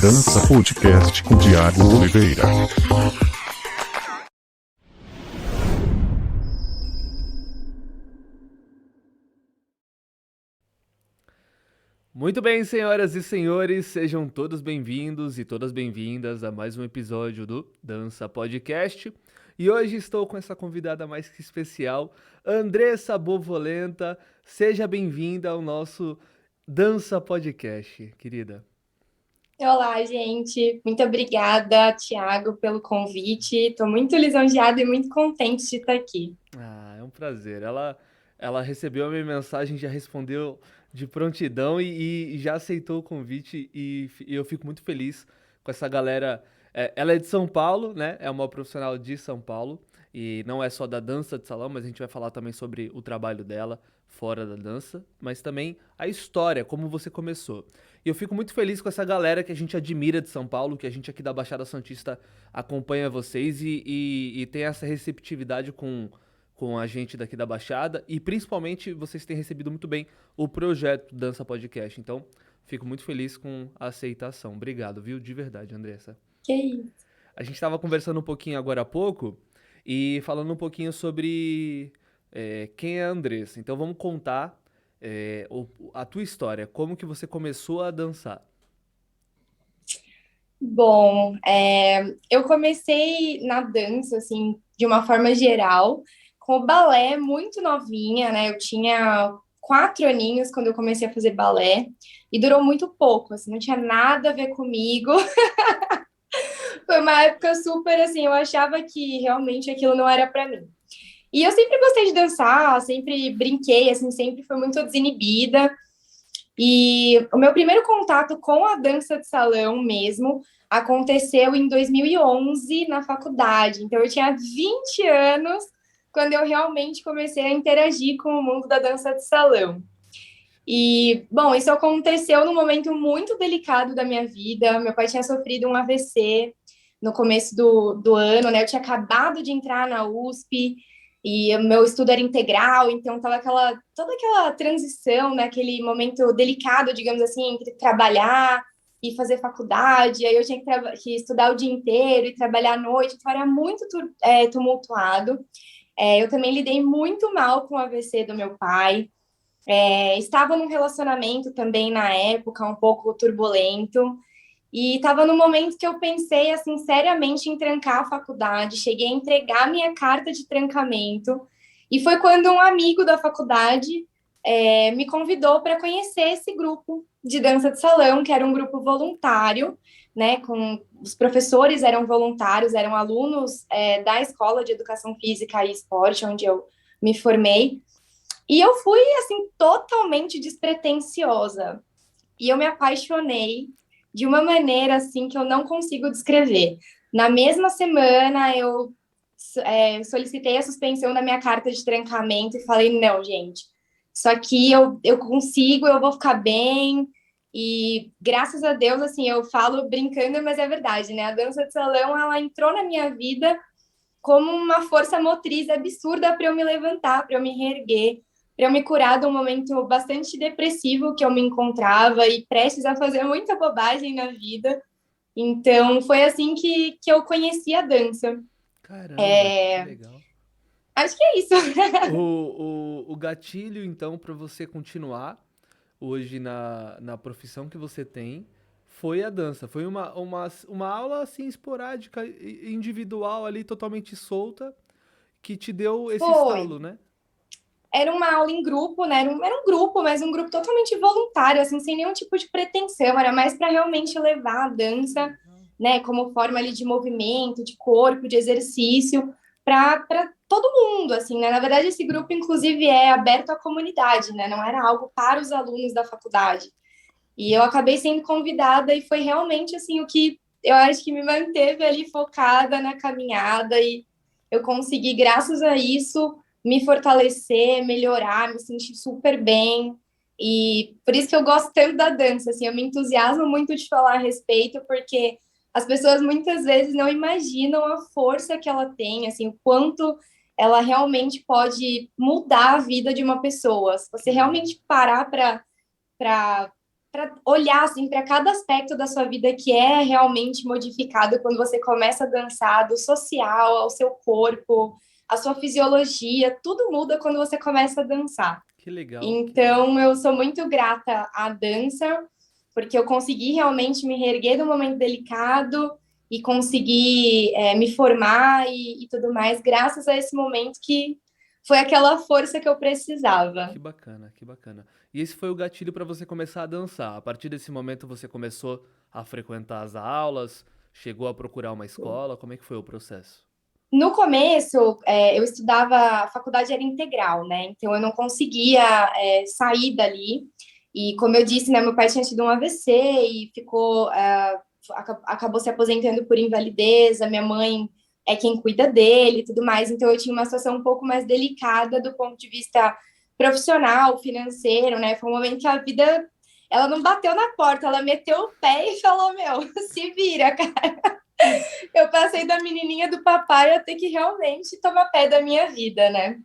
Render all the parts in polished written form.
Dança Podcast com Thiago Oliveira. Muito bem, senhoras e senhores, sejam todos bem-vindos e todas bem-vindas a mais um episódio do Dança Podcast. E hoje estou com essa convidada mais que especial, Andressa Bovolenta. Seja bem-vinda ao nosso Dança Podcast, querida. Olá, gente. Muito obrigada, Thiago, pelo convite. Estou muito lisonjeada e muito contente de estar aqui. É um prazer. Ela recebeu a minha mensagem, já respondeu de prontidão e já aceitou o convite e eu fico muito feliz com essa galera. Ela é de São Paulo, né? É uma profissional de São Paulo e não é só da dança de salão, mas a gente vai falar também sobre o trabalho dela fora da dança, mas também a história, como você começou. E eu fico muito feliz com essa galera que a gente admira de São Paulo, que a gente aqui da Baixada Santista acompanha vocês e tem essa receptividade com a gente daqui da Baixada e principalmente vocês têm recebido muito bem o projeto Dança Podcast. Então, fico muito feliz com a aceitação. Obrigado, viu? De verdade, Andressa. Que isso? A gente estava conversando um pouquinho agora há pouco e falando um pouquinho sobre quem é a Andressa. Então, vamos contar a tua história. Como que você começou a dançar? Bom, eu comecei na dança, assim, de uma forma geral, com o balé muito novinha, né? Eu tinha 4 aninhos quando eu comecei a fazer balé e durou muito pouco, assim, não tinha nada a ver comigo. Foi uma época super, assim, eu achava que realmente aquilo não era para mim. E eu sempre gostei de dançar, sempre brinquei, assim, sempre fui muito desinibida. E o meu primeiro contato com a dança de salão mesmo aconteceu em 2011 na faculdade. Então eu tinha 20 anos quando eu realmente comecei a interagir com o mundo da dança de salão. E, bom, isso aconteceu num momento muito delicado da minha vida. Meu pai tinha sofrido um AVC no começo do ano, né? Eu tinha acabado de entrar na USP e o meu estudo era integral, então tava toda aquela transição, né? Aquele momento delicado, digamos assim, entre trabalhar e fazer faculdade. Aí eu tinha que estudar o dia inteiro e trabalhar à noite, então era muito tumultuado. Eu também lidei muito mal com o AVC do meu pai. Estava num relacionamento também na época, um pouco turbulento, e estava no momento que eu pensei assim seriamente em trancar a faculdade, cheguei a entregar minha carta de trancamento, e foi quando um amigo da faculdade me convidou para conhecer esse grupo de dança de salão, que era um grupo voluntário, né? Com os professores eram voluntários, eram alunos da Escola de Educação Física e Esporte, onde eu me formei. E eu fui, assim, totalmente despretensiosa. E eu me apaixonei de uma maneira, assim, que eu não consigo descrever. Na mesma semana, eu solicitei a suspensão da minha carta de trancamento e falei, não, gente, isso aqui eu consigo, eu vou ficar bem. E graças a Deus, assim, eu falo brincando, mas é verdade, né? A dança de salão, ela entrou na minha vida como uma força motriz absurda para eu me levantar, para eu me reerguer, para eu me curar de um momento bastante depressivo que eu me encontrava e prestes a fazer muita bobagem na vida. Então, foi assim que eu conheci a dança. Caramba, que legal. Acho que é isso. O gatilho, então, para você continuar hoje na profissão que você tem foi a dança. Foi uma aula assim esporádica, individual ali, totalmente solta, que te deu esse Foi. estalo, né? Era uma aula em grupo, né? Era um grupo, mas um grupo totalmente voluntário, assim, sem nenhum tipo de pretensão. Era mais para realmente levar a dança, né, como forma ali de movimento, de corpo, de exercício, para todo mundo, assim, né? Na verdade, esse grupo, inclusive, é aberto à comunidade, né? Não era algo para os alunos da faculdade. E eu acabei sendo convidada e foi realmente, assim, o que eu acho que me manteve ali focada na caminhada e eu consegui, graças a isso, me fortalecer, melhorar, me sentir super bem. E por isso que eu gosto tanto da dança, assim, eu me entusiasmo muito de falar a respeito, porque as pessoas muitas vezes não imaginam a força que ela tem, assim, o quanto ela realmente pode mudar a vida de uma pessoa. Se você realmente parar para olhar assim para cada aspecto da sua vida que é realmente modificado quando você começa a dançar, do social ao seu corpo, a sua fisiologia, tudo muda quando você começa a dançar. Que legal. Então, eu sou muito grata à dança, porque eu consegui realmente me reerguer de um momento delicado e conseguir me formar e tudo mais, graças a esse momento que foi aquela força que eu precisava. Que bacana, que bacana. E esse foi o gatilho para você começar a dançar. A partir desse momento você começou a frequentar as aulas, chegou a procurar uma escola, como é que foi o processo? No começo, eu estudava, a faculdade era integral, né? Então eu não conseguia sair dali. E como eu disse, né, meu pai tinha tido um AVC e acabou se aposentando por invalidez. A minha mãe é quem cuida dele e tudo mais. Então eu tinha uma situação um pouco mais delicada do ponto de vista profissional, financeiro, né? Foi um momento que a vida, ela não bateu na porta, ela meteu o pé e falou, meu, se vira, cara. Eu passei da menininha do papai a ter que realmente tomar pé da minha vida, né?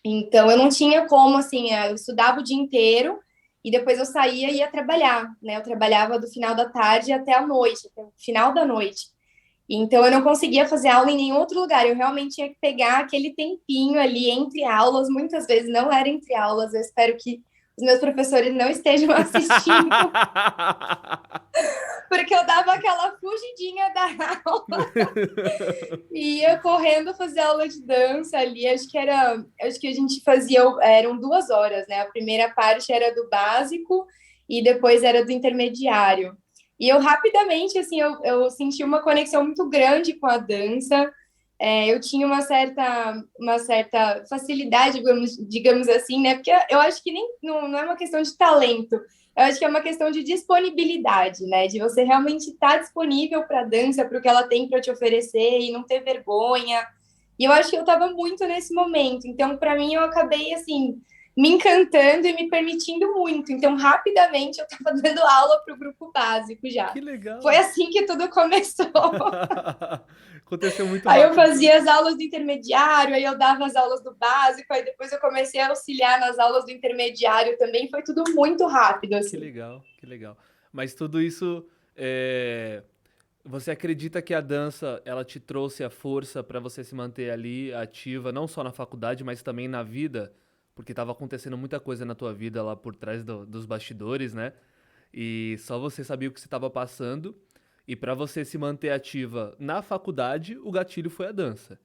Então, eu não tinha como, assim, eu estudava o dia inteiro e depois eu saía e ia trabalhar, né? Eu trabalhava do final da tarde até a noite, até o final da noite. Então, eu não conseguia fazer aula em nenhum outro lugar. Eu realmente tinha que pegar aquele tempinho ali entre aulas. Muitas vezes não era entre aulas. Eu espero que os meus professores não estejam assistindo, porque eu dava aquela fugidinha da aula e ia correndo fazer aula de dança ali. Acho que a gente fazia, eram 2 horas, né? A primeira parte era do básico e depois era do intermediário. E eu rapidamente, assim, eu senti uma conexão muito grande com a dança. Eu tinha uma certa facilidade, digamos assim, né? Porque eu acho que não é uma questão de talento, eu acho que é uma questão de disponibilidade, né? De você realmente estar disponível para a dança, para o que ela tem para te oferecer e não ter vergonha. E eu acho que eu estava muito nesse momento. Então, para mim, eu acabei, assim, me encantando e me permitindo muito. Então, rapidamente, eu estava dando aula para o grupo básico já. Que Foi legal. assim que tudo começou. Aconteceu muito Aí eu rápido, então. fazia as aulas do intermediário, aí eu dava as aulas do básico, aí depois eu comecei a auxiliar nas aulas do intermediário também. Foi tudo muito rápido, Que assim. legal, que legal. Mas tudo isso, você acredita que a dança, ela te trouxe a força para você se manter ali ativa, não só na faculdade, mas também na vida? Porque estava acontecendo muita coisa na tua vida lá por trás dos bastidores, né? E só você sabia o que você estava passando. E para você se manter ativa na faculdade, o gatilho foi a dança.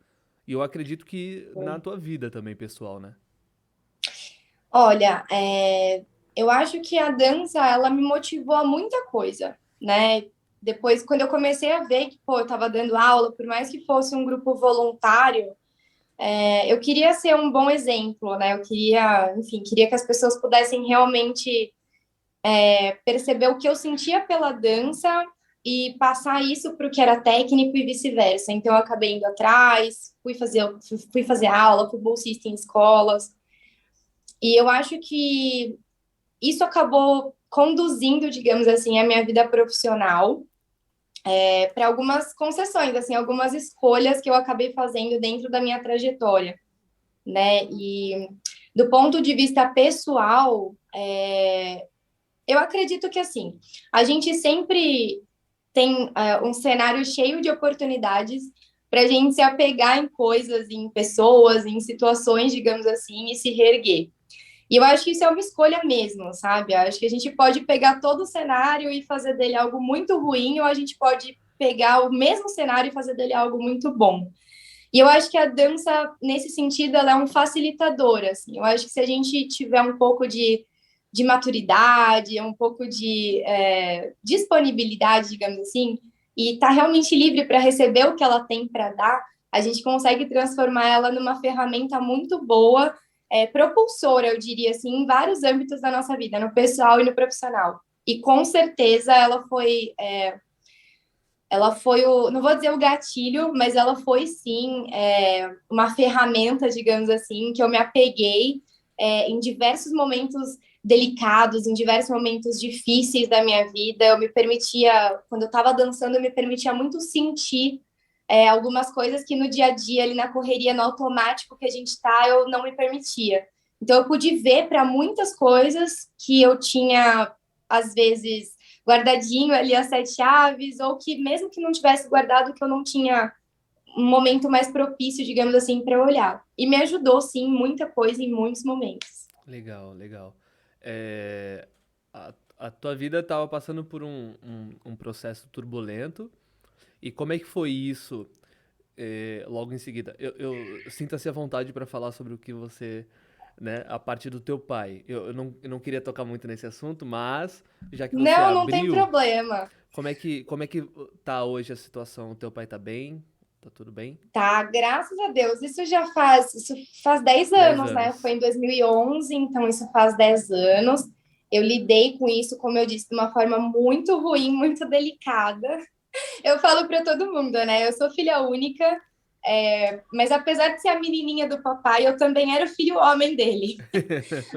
E eu acredito que na tua vida também, pessoal, né? Olha, eu acho que a dança, ela me motivou a muita coisa, né? Depois, quando eu comecei a ver que, pô, eu estava dando aula, por mais que fosse um grupo voluntário, eu queria ser um bom exemplo, né? Eu queria, enfim, queria que as pessoas pudessem realmente perceber o que eu sentia pela dança e passar isso para o que era técnico e vice-versa. Então, eu acabei indo atrás, fui fazer aula, fui bolsista em escolas, e eu acho que isso acabou conduzindo, digamos assim, a minha vida profissional para algumas concessões, assim, algumas escolhas que eu acabei fazendo dentro da minha trajetória, né? E do ponto de vista pessoal, eu acredito que assim, a gente sempre tem um cenário cheio de oportunidades para a gente se apegar em coisas, em pessoas, em situações, digamos assim, e se reerguer. E eu acho que isso é uma escolha mesmo, sabe? Eu acho que a gente pode pegar todo o cenário e fazer dele algo muito ruim, ou a gente pode pegar o mesmo cenário e fazer dele algo muito bom. E eu acho que a dança, nesse sentido, ela é um facilitador, assim. Eu acho que se a gente tiver um pouco de maturidade, um pouco de disponibilidade, digamos assim, e tá realmente livre para receber o que ela tem para dar, a gente consegue transformar ela numa ferramenta muito boa, propulsora, eu diria assim, em vários âmbitos da nossa vida, no pessoal e no profissional. E com certeza ela foi não vou dizer o gatilho, mas ela foi sim uma ferramenta, digamos assim, que eu me apeguei em diversos momentos delicados, em diversos momentos difíceis da minha vida. Eu me permitia, quando eu estava dançando, eu me permitia muito sentir algumas coisas que no dia a dia, ali na correria, no automático que a gente está, eu não me permitia. Então, eu pude ver para muitas coisas que eu tinha às vezes, guardadinho ali as 7 chaves, ou que mesmo que não tivesse guardado, que eu não tinha um momento mais propício, digamos assim, para olhar. E me ajudou, sim, muita coisa em muitos momentos. Legal, legal. É, a tua vida estava passando por um processo turbulento. E como é que foi isso, logo em seguida? Sinta-se à vontade para falar sobre o que você, né, a parte do teu pai. Eu não queria tocar muito nesse assunto, mas já que você Não, não tem abriu, problema. como é que tá hoje a situação? O teu pai tá bem? Tá tudo bem? Tá, graças a Deus. Isso faz 10 10 anos, né? Foi anos. em 2011, então isso faz 10 anos. Eu lidei com isso, como eu disse, de uma forma muito ruim, muito delicada. Eu falo para todo mundo, né? Eu sou filha única, mas apesar de ser a menininha do papai, eu também era o filho homem dele.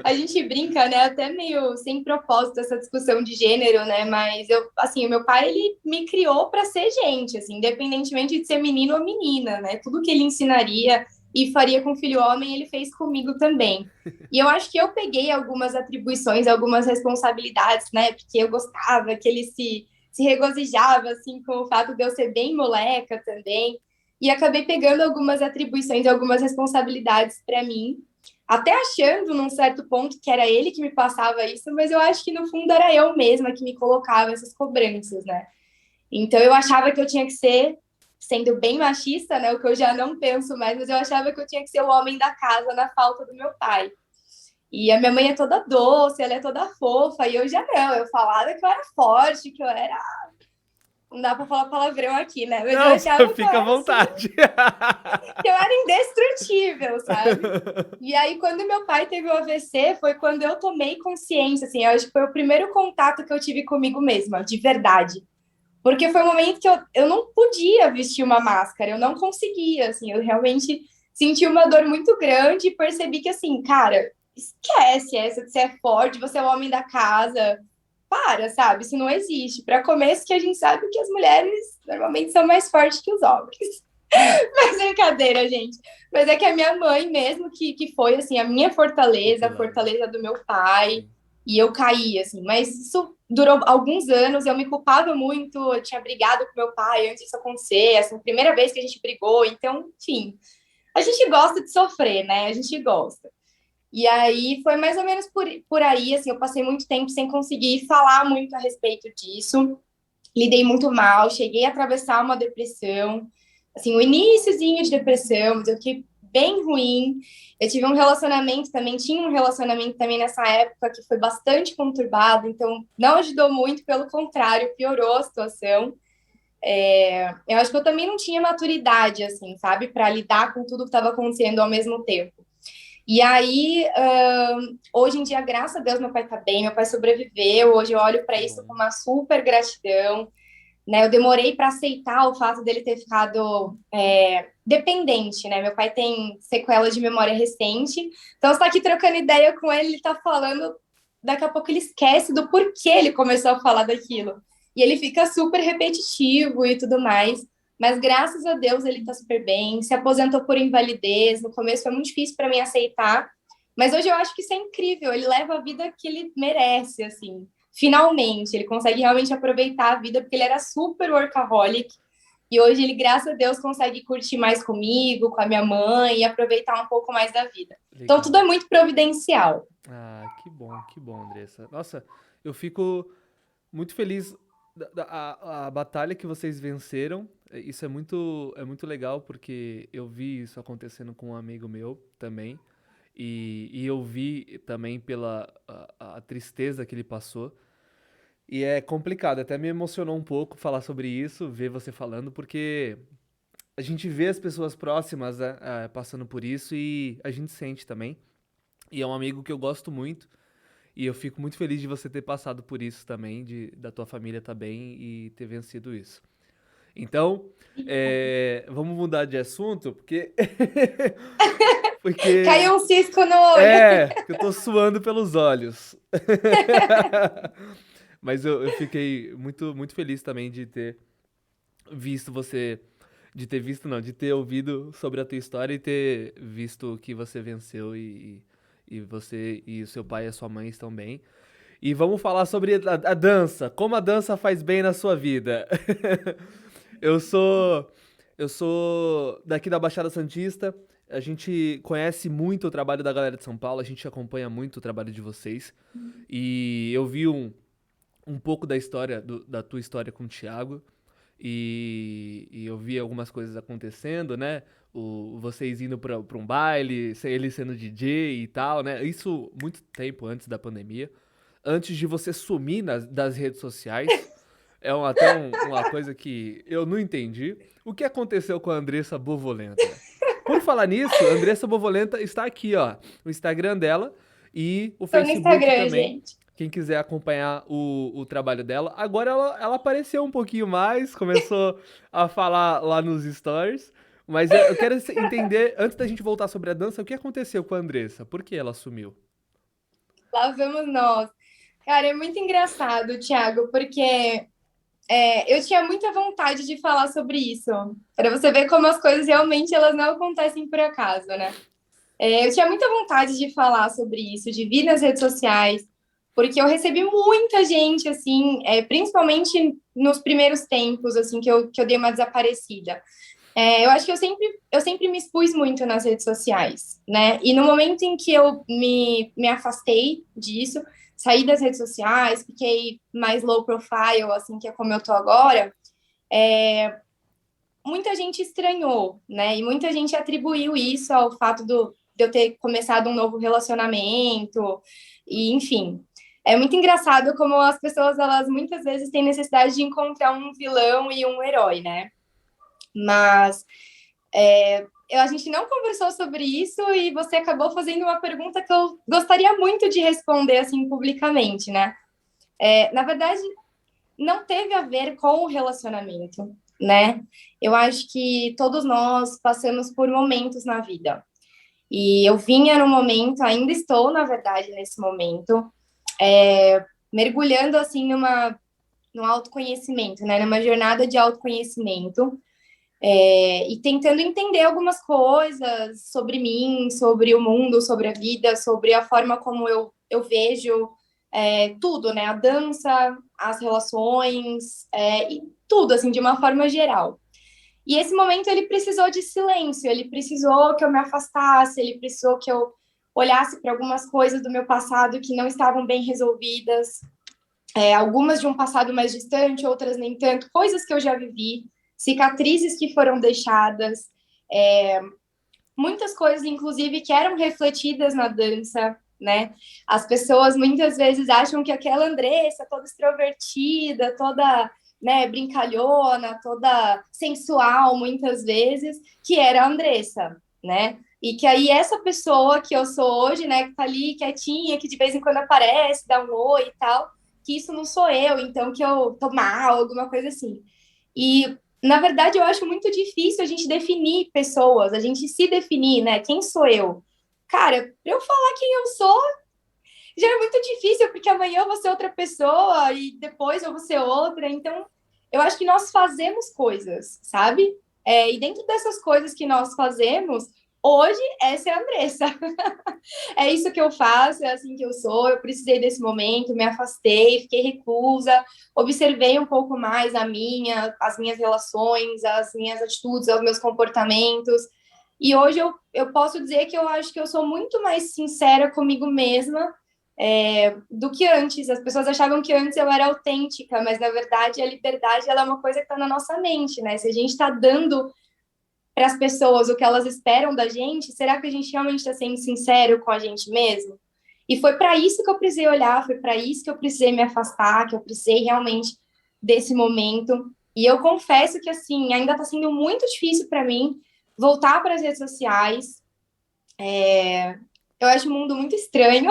A gente brinca, né? Até meio sem propósito essa discussão de gênero, né? Mas eu, assim, o meu pai ele me criou para ser gente, assim, independentemente de ser menino ou menina, né? Tudo que ele ensinaria e faria com o filho homem, ele fez comigo também. E eu acho que eu peguei algumas atribuições, algumas responsabilidades, né? Porque eu gostava que ele se regozijava assim com o fato de eu ser bem moleca também. E acabei pegando algumas atribuições, algumas responsabilidades para mim, até achando num certo ponto que era ele que me passava isso, mas eu acho que no fundo era eu mesma que me colocava essas cobranças, né? Então eu achava que eu tinha que ser, sendo bem machista, né? O que eu já não penso mais, mas eu achava que eu tinha que ser o homem da casa na falta do meu pai. E a minha mãe é toda doce, ela é toda fofa, e eu já não, eu falava que eu era forte, que eu era. Não dá pra falar palavrão aqui, né? Mas eu Não, achava que eu fica à era assim, vontade. que eu era indestrutível, sabe? E aí, quando meu pai teve o AVC, foi quando eu tomei consciência, assim, eu acho que foi o primeiro contato que eu tive comigo mesma, de verdade. Porque foi um momento que eu não podia vestir uma máscara, eu não conseguia, assim, eu realmente senti uma dor muito grande e percebi que, assim, cara, esquece essa de ser forte, você é o homem da casa, para, sabe? Isso não existe. Para começo, que a gente sabe que as mulheres normalmente são mais fortes que os homens. Mas brincadeira, gente. Mas é que a minha mãe mesmo, que foi, assim, a minha Do fortaleza, a pilar. fortaleza do meu pai, Sim. e eu caí, assim. Mas isso durou alguns anos, eu me culpava muito, eu tinha brigado com meu pai antes disso acontecer, assim, primeira vez que a gente brigou, então, enfim. A gente gosta de sofrer, né? A gente gosta. E aí foi mais ou menos por aí, assim, eu passei muito tempo sem conseguir falar muito a respeito disso. Lidei muito mal, cheguei a atravessar uma depressão, assim, o iníciozinho de depressão, mas eu fiquei bem ruim. Eu tive um relacionamento também, tinha um relacionamento também nessa época que foi bastante conturbado, então não ajudou muito, pelo contrário, piorou a situação. Eu acho que eu também não tinha maturidade, assim, sabe, para lidar com tudo que estava acontecendo ao mesmo tempo. E aí, hoje em dia, graças a Deus, meu pai tá bem, meu pai sobreviveu. Hoje eu olho para Que isso bom. com uma super gratidão, né? Eu demorei para aceitar o fato dele ter ficado dependente, né? Meu pai tem sequelas de memória recente, então você tá aqui trocando ideia com ele, ele tá falando, daqui a pouco ele esquece do porquê ele começou a falar daquilo. E ele fica super repetitivo e tudo mais. Mas graças a Deus ele tá super bem, se aposentou por invalidez. No começo foi muito difícil para mim aceitar, mas hoje eu acho que isso é incrível. Ele leva a vida que ele merece, assim. Finalmente, ele consegue realmente aproveitar a vida, porque ele era super workaholic. E hoje ele, graças a Deus, consegue curtir mais comigo, com a minha mãe e aproveitar um pouco mais da vida. Então tudo Legal. é muito providencial. Ah, que bom, Andressa. Nossa, eu fico muito feliz a batalha que vocês venceram. Isso é muito legal porque eu vi isso acontecendo com um amigo meu também. E eu vi também pela a tristeza que ele passou. E é complicado, até me emocionou um pouco falar sobre isso, ver você falando, porque a gente vê as pessoas próximas, né, passando por isso e a gente sente também. E é um amigo que eu gosto muito. E eu fico muito feliz de você ter passado por isso também, da tua família estar bem e ter vencido isso. Então, vamos mudar de assunto, porque. Porque. Caiu um cisco no olho. Que eu tô suando pelos olhos. Mas eu fiquei muito, muito feliz também de ter visto você. De ter visto, não, de ter ouvido sobre a tua história e ter visto que você venceu e você e o seu pai e a sua mãe estão bem. E vamos falar sobre a dança, como a dança faz bem na sua vida. Eu sou eu sou daqui da Baixada Santista. A gente conhece muito o trabalho da galera de São Paulo, a gente acompanha muito o trabalho de vocês. E eu vi um pouco da história, da tua história com o Thiago. E eu vi algumas coisas acontecendo, né? Vocês indo pra um baile, ele sendo DJ e tal, né? Isso muito tempo antes da pandemia. Antes de você sumir das redes sociais. Uma coisa que eu não entendi. O que aconteceu com a Andressa Bovolenta? Por falar nisso, a Andressa Bovolenta está aqui, ó. O Instagram dela e o Tô no Facebook Instagram, também. gente. Quem quiser acompanhar o trabalho dela. Agora ela apareceu um pouquinho mais, começou a falar lá nos stories. Mas eu quero entender, antes da gente voltar sobre a dança, o que aconteceu com a Andressa? Por que ela sumiu? Lá vamos nós. Cara, é muito engraçado, Thiago, porque eu tinha muita vontade de falar sobre isso, para você ver como as coisas realmente elas não acontecem por acaso, né? Eu tinha muita vontade de falar sobre isso, de vir nas redes sociais, porque eu recebi muita gente, assim, principalmente nos primeiros tempos, assim, que eu dei uma desaparecida. Eu acho que eu sempre me expus muito nas redes sociais, né? E no momento em que eu me afastei disso, saí das redes sociais, fiquei mais low profile, assim, que é como eu tô agora, muita gente estranhou, né? E muita gente atribuiu isso ao fato de eu ter começado um novo relacionamento, e enfim. É muito engraçado como as pessoas, elas muitas vezes têm necessidade de encontrar um vilão e um herói, né? Mas a gente não conversou sobre isso e você acabou fazendo uma pergunta que eu gostaria muito de responder assim publicamente, né? Na verdade, não teve a ver com o relacionamento, né? Eu acho que todos nós passamos por momentos na vida. E eu vinha no momento, ainda estou, na verdade, nesse momento, mergulhando assim no autoconhecimento, né? Numa jornada de autoconhecimento. E tentando entender algumas coisas sobre mim, sobre o mundo, sobre a vida, sobre a forma como eu vejo tudo, né? A dança, as relações, e tudo, assim, de uma forma geral. E esse momento ele precisou de silêncio, ele precisou que eu me afastasse, ele precisou que eu olhasse para algumas coisas do meu passado que não estavam bem resolvidas, algumas de um passado mais distante, outras nem tanto, coisas que eu já vivi, cicatrizes que foram deixadas, muitas coisas, inclusive, que eram refletidas na dança, né? As pessoas muitas vezes acham que aquela Andressa, toda extrovertida, toda, né, brincalhona, toda sensual, muitas vezes, que era a Andressa, né? E que aí essa pessoa que eu sou hoje, né, que tá ali quietinha, que de vez em quando aparece, dá um oi e tal, que isso não sou eu, então que eu tô mal, alguma coisa assim. E, na verdade, eu acho muito difícil a gente definir pessoas, a gente se definir, né? Quem sou eu? Cara, pra eu falar quem eu sou, já é muito difícil, porque amanhã eu vou ser outra pessoa e depois eu vou ser outra. Então, eu acho que nós fazemos coisas, sabe? E dentro dessas coisas que nós fazemos, hoje, essa é a Andressa. É isso que eu faço, é assim que eu sou. Eu precisei desse momento, me afastei, fiquei reclusa, observei um pouco mais as minhas relações, as minhas atitudes, os meus comportamentos. E hoje eu posso dizer que eu acho que eu sou muito mais sincera comigo mesma do que antes. As pessoas achavam que antes eu era autêntica, mas na verdade a liberdade ela é uma coisa que está na nossa mente, né? Se a gente está dando para as pessoas o que elas esperam da gente, será que a gente realmente está sendo sincero com a gente mesmo? E foi para isso que eu precisei olhar, foi para isso que eu precisei me afastar, que eu precisei realmente desse momento. E eu confesso que, assim, ainda está sendo muito difícil para mim voltar para as redes sociais. Eu acho o mundo muito estranho.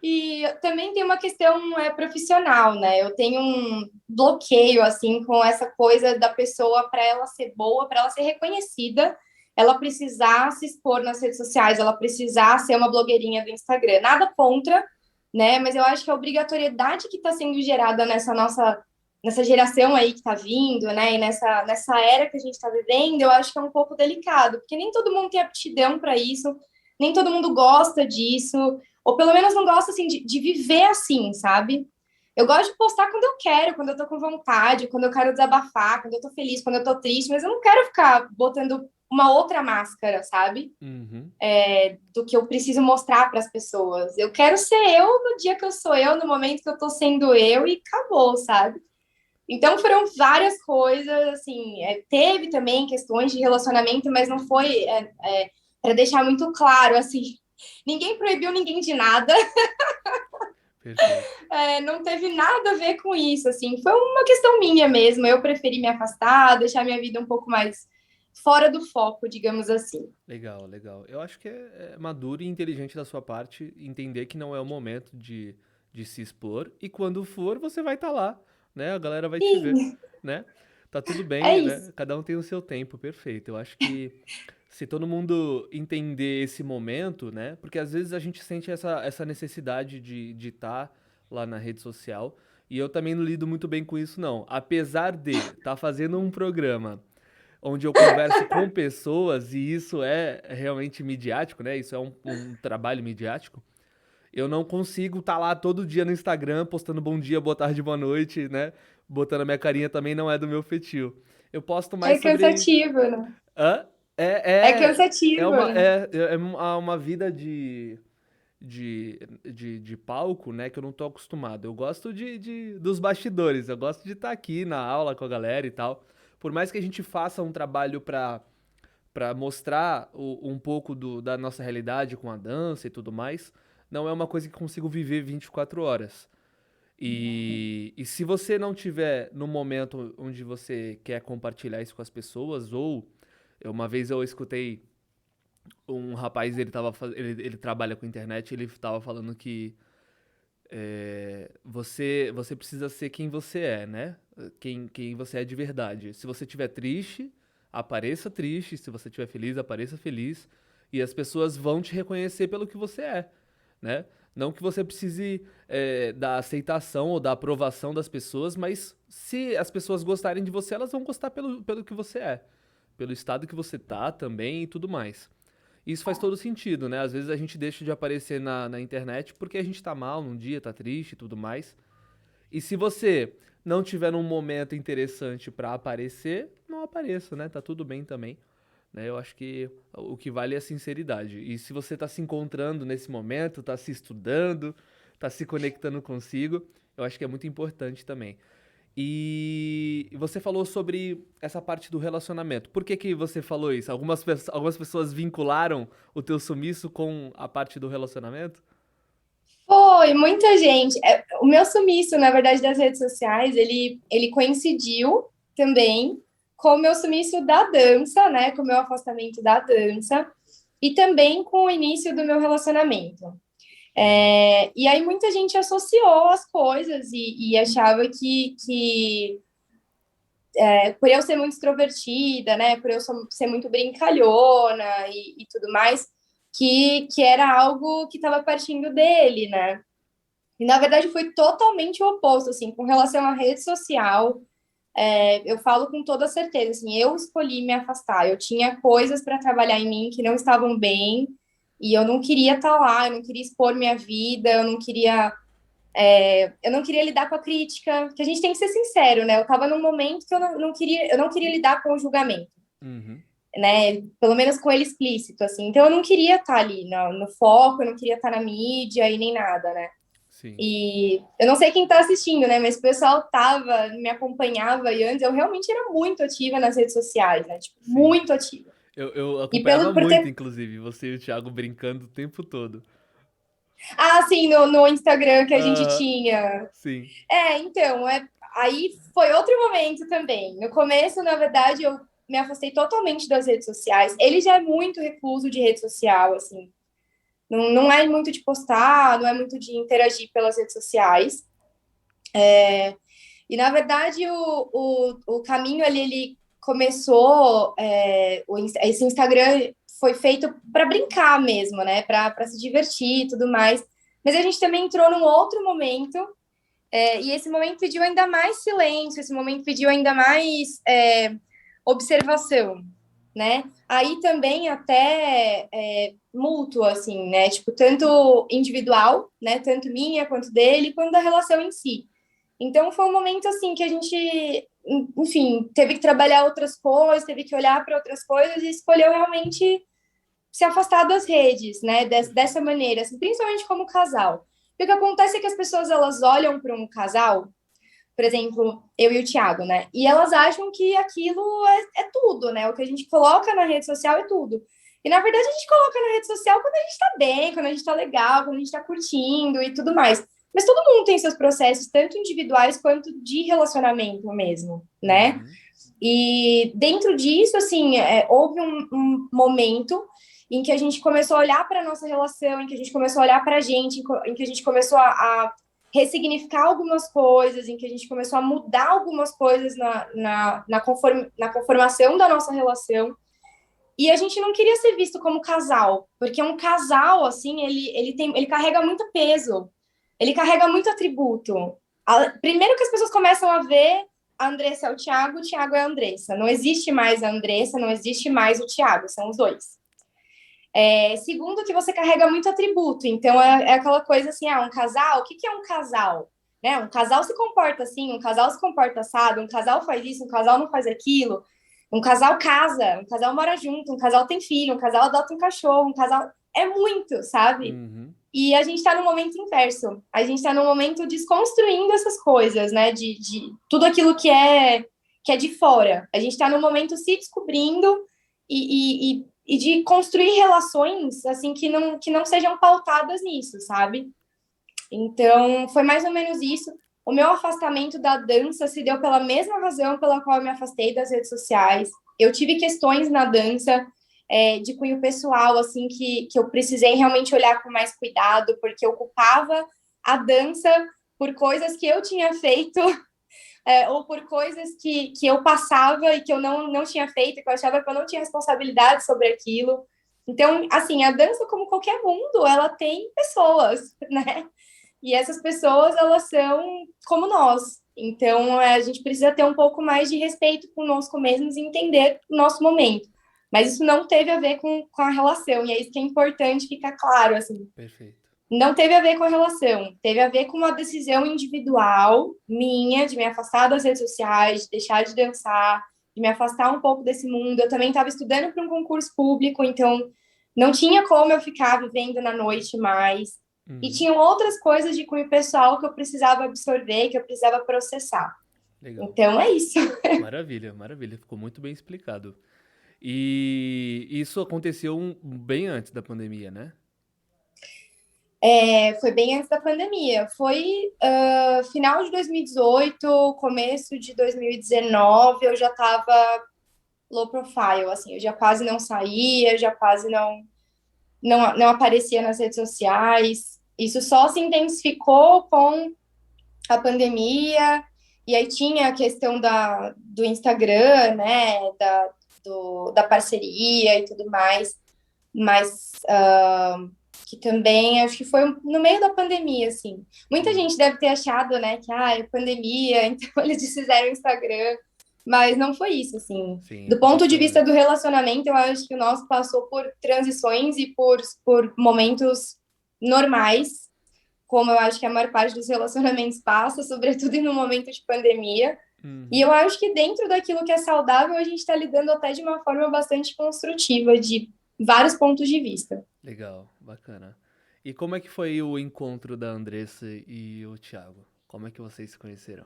E também tem uma questão profissional, né? Eu tenho um bloqueio, assim, com essa coisa da pessoa, para ela ser boa, para ela ser reconhecida, ela precisar se expor nas redes sociais, ela precisar ser uma blogueirinha do Instagram. Nada contra, né? Mas eu acho que a obrigatoriedade que está sendo gerada nessa geração aí que está vindo, né? E nessa era que a gente está vivendo, eu acho que é um pouco delicado, porque nem todo mundo tem aptidão para isso, nem todo mundo gosta disso. ou pelo menos não gosto, assim, de viver assim, sabe? Eu gosto de postar quando eu quero, quando eu tô com vontade, quando eu quero desabafar, quando eu tô feliz, quando eu tô triste, mas eu não quero ficar botando uma outra máscara, sabe? Uhum. Do que eu preciso mostrar para as pessoas. Eu quero ser eu no dia que eu sou eu, no momento que eu tô sendo eu e acabou, sabe? Então foram várias coisas, assim, teve também questões de relacionamento, mas não foi para deixar muito claro, assim, ninguém proibiu ninguém de nada, Perfeito. não teve nada a ver com isso, assim, foi uma questão minha mesmo, eu preferi me afastar, deixar minha vida um pouco mais fora do foco, digamos assim. Legal, legal. Eu acho que é maduro e inteligente da sua parte entender que não é o momento de se expor e quando for, você vai estar lá, né? A galera vai te ver, Sim, né? Tá tudo é bem, né? isso. Cada um tem o seu tempo, perfeito. Eu acho que se todo mundo entender esse momento, né? Porque às vezes a gente sente essa necessidade de estar lá na rede social e eu também não lido muito bem com isso, não. Apesar de estar fazendo um programa onde eu converso com pessoas e isso é realmente midiático, né? Isso é um trabalho midiático. Eu não consigo estar lá todo dia no Instagram postando bom dia, boa tarde, boa noite, né? Botando a minha carinha também não é do meu feitio. Eu posto mais É sobre. cansativo, né? Hã? É É cansativo, uma, né? é uma vida de palco, né? Que eu não tô acostumado. Eu gosto dos bastidores. Eu gosto de estar aqui na aula com a galera e tal. Por mais que a gente faça um trabalho para mostrar um pouco da nossa realidade com a dança e tudo mais, não é uma coisa que consigo viver 24 horas. E se você não tiver no momento onde você quer compartilhar isso com as pessoas, ou uma vez eu escutei um rapaz, ele trabalha com internet, ele tava falando que você precisa ser quem você é, né? Quem você é de verdade. Se você estiver triste, apareça triste. Se você estiver feliz, apareça feliz. E as pessoas vão te reconhecer pelo que você é, né? Não que você precise da aceitação ou da aprovação das pessoas, mas se as pessoas gostarem de você, elas vão gostar pelo que você é. Pelo estado que você tá também e tudo mais. Isso faz todo sentido, né? Às vezes a gente deixa de aparecer na internet porque a gente tá mal num dia, tá triste e tudo mais. E se você não tiver num momento interessante pra aparecer, não apareça, né? Tá tudo bem também. Né? Eu acho que o que vale é a sinceridade. E se você tá se encontrando nesse momento, tá se estudando, tá se conectando consigo, eu acho que é muito importante também. E você falou sobre essa parte do relacionamento. Por que que você falou isso? Algumas pessoas vincularam o teu sumiço com a parte do relacionamento? Foi, muita gente. O meu sumiço, na verdade, das redes sociais, ele coincidiu também com o meu sumiço da dança, né? Com o meu afastamento da dança e também com o início do meu relacionamento. Uhum. E aí muita gente associou as coisas e achava que por eu ser muito extrovertida, né? Por eu ser muito brincalhona e tudo mais, que era algo que estava partindo dele, né? E, na verdade, foi totalmente o oposto, assim, com relação à rede social, eu falo com toda certeza, assim, eu escolhi me afastar, eu tinha coisas para trabalhar em mim que não estavam bem, e eu não queria estar lá, eu não queria expor minha vida, eu não queria lidar com a crítica, que a gente tem que ser sincero, né? Eu estava num momento que eu não queria lidar com o julgamento, Uhum. né? Pelo menos com ele explícito, assim. Então eu não queria estar ali no foco, eu não queria estar na mídia e nem nada, né? Sim, E eu não sei quem tá assistindo, né? Mas o pessoal me acompanhava e antes eu realmente era muito ativa nas redes sociais, né? Tipo, sim. muito ativa. Eu E acompanhava por muito, ter. inclusive, você e o Thiago brincando o tempo todo. Ah, sim, no Instagram que a gente Aham, tinha. sim. Então, aí foi outro momento também. No começo, na verdade, eu me afastei totalmente das redes sociais. Ele já é muito recluso de rede social, assim. Não, não é muito de postar, não é muito de interagir pelas redes sociais. E, na verdade, o caminho ali, ele começou, esse Instagram foi feito para brincar mesmo, né? Para se divertir e tudo mais. Mas a gente também entrou num outro momento, e esse momento pediu ainda mais silêncio, esse momento pediu ainda mais observação. né? Aí também até mútuo, assim, né? Tipo, tanto individual, né? Tanto minha quanto dele, quanto da relação em si. Então foi um momento assim que a gente, enfim, teve que trabalhar outras coisas, teve que olhar para outras coisas e escolheu realmente se afastar das redes, né? Dessa maneira, assim, principalmente como casal. E o que acontece é que as pessoas elas olham para um casal, por exemplo, eu e o Thiago, né? E elas acham que aquilo é tudo, né? O que a gente coloca na rede social é tudo. E na verdade a gente coloca na rede social quando a gente tá bem, quando a gente tá legal, quando a gente tá curtindo e tudo mais. Mas todo mundo tem seus processos, tanto individuais quanto de relacionamento mesmo, né? Uhum. E dentro disso, assim, houve um momento em que a gente começou a olhar para a nossa relação, em que a gente começou a olhar para a gente, em que a gente começou a ressignificar algumas coisas, em que a gente começou a mudar algumas coisas na conformação da nossa relação. E a gente não queria ser visto como casal, porque um casal, assim, ele carrega muito peso, ele carrega muito atributo. Primeiro que as pessoas começam a ver a Andressa é o Thiago é a Andressa. Não existe mais a Andressa, não existe mais o Thiago, são os dois. Segundo, que você carrega muito atributo. Então, é aquela coisa assim, um casal, o que é um casal? Né? Um casal se comporta assim, um casal se comporta assado, um casal faz isso, um casal não faz aquilo. Um casal casa, um casal mora junto, um casal tem filho, um casal adota um cachorro, um casal... É muito, sabe? Uhum. E a gente está no momento inverso. A gente está no momento desconstruindo essas coisas, né? De tudo aquilo que é de fora. A gente está no momento se descobrindo e de construir relações assim que não sejam pautadas nisso, sabe? Então, foi mais ou menos isso. O meu afastamento da dança se deu pela mesma razão pela qual eu me afastei das redes sociais. Eu tive questões na dança de cunho pessoal, assim, que eu precisei realmente olhar com mais cuidado, porque eu culpava a dança por coisas que eu tinha feito ou por coisas que eu passava e que eu não tinha feito, que eu achava que eu não tinha responsabilidade sobre aquilo. Então, assim, a dança, como qualquer mundo, ela tem pessoas, né? E essas pessoas, elas são como nós. Então, a gente precisa ter um pouco mais de respeito conosco mesmos e entender o nosso momento. Mas isso não teve a ver com a relação, e é isso que é importante ficar claro, assim. Perfeito. Não teve a ver com a relação, teve a ver com uma decisão individual minha de me afastar das redes sociais, de deixar de dançar, de me afastar um pouco desse mundo. Eu também estava estudando para um concurso público, então não tinha como eu ficar vivendo na noite mais. E Uhum. tinham outras coisas de cunho pessoal que eu precisava absorver, que eu precisava processar. Legal. Então é isso. Maravilha, maravilha. Ficou muito bem explicado. E isso aconteceu bem antes da pandemia, né? Foi bem antes da pandemia. Foi final de 2018, começo de 2019, eu já estava low profile, assim, eu já quase não saía, já quase não aparecia nas redes sociais. Isso só se intensificou com a pandemia, e aí tinha a questão do Instagram, né, da parceria e tudo mais, mas que também acho que foi no meio da pandemia, assim. Muita Uhum. gente deve ter achado, né, que é pandemia, então eles desfizeram o Instagram, mas não foi isso, assim. Sim, Do ponto de aconteceu vista do antes. relacionamento, eu acho que o nosso passou por transições e por momentos normais, como eu acho que a maior parte dos relacionamentos passa, sobretudo em um momento de pandemia. E Uhum. eu acho que dentro daquilo que é saudável, a gente está lidando até de uma forma bastante construtiva, de vários pontos de vista. Legal, bacana. E como é que foi o encontro da Andressa e o Thiago? Como é que vocês se conheceram?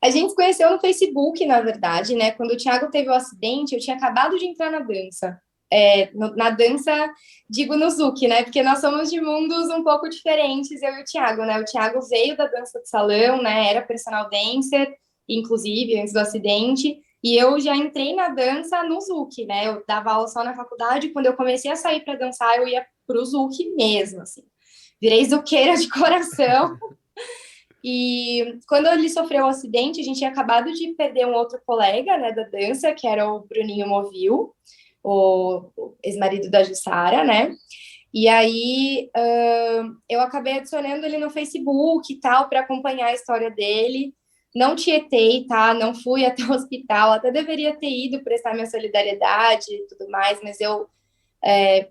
A gente se conheceu no Facebook, na verdade, né? Quando o Thiago teve o acidente, eu tinha acabado de entrar na dança. Na dança, digo no Zuki, né? Porque nós somos de mundos um pouco diferentes, eu e o Thiago, né? O Thiago veio da dança de salão, né? Era personal dancer, inclusive, antes do acidente. E eu já entrei na dança no Zuki, né? Eu dava aula só na faculdade. Quando eu comecei a sair para dançar, eu ia pro Zuki mesmo, assim. Virei zuqueira de coração. E quando ele sofreu o um acidente, a gente tinha acabado de perder um outro colega, né, da dança, que era o Bruninho Movil, o ex-marido da Jussara, né? E aí eu acabei adicionando ele no Facebook e tal, para acompanhar a história dele. não tietei, tá? Não fui até o hospital, até deveria ter ido prestar minha solidariedade e tudo mais, mas eu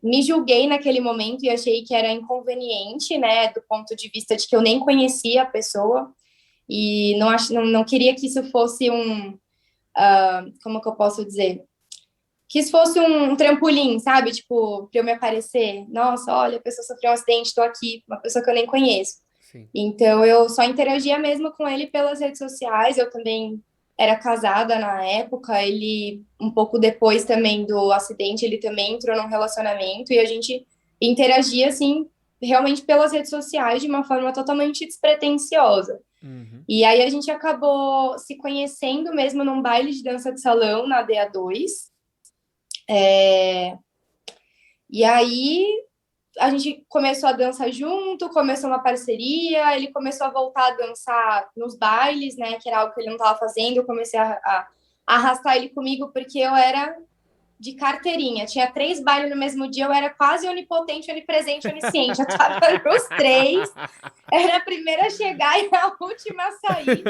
me julguei naquele momento e achei que era inconveniente, né, do ponto de vista de que eu nem conhecia a pessoa e não queria que isso fosse como que eu posso dizer? Que isso fosse um trampolim, sabe? Tipo, pra eu me aparecer. Nossa, olha, a pessoa sofreu um acidente, tô aqui, uma pessoa que eu nem conheço. Sim. Então, eu só interagia mesmo com ele pelas redes sociais. Eu também era casada na época. Ele, um pouco depois também do acidente, ele também entrou num relacionamento e a gente interagia, assim, realmente pelas redes sociais de uma forma totalmente despretensiosa. Uhum. E aí a gente acabou se conhecendo mesmo num baile de dança de salão na DA2. E aí a gente começou a dançar junto, começou uma parceria, ele começou a voltar a dançar nos bailes, né, que era algo que ele não estava fazendo, eu comecei a arrastar ele comigo, porque eu era de carteirinha, tinha 3 bailes no mesmo dia, eu era quase onipotente, onipresente, onisciente, eu tava nos 3, era a primeira a chegar e a última a sair.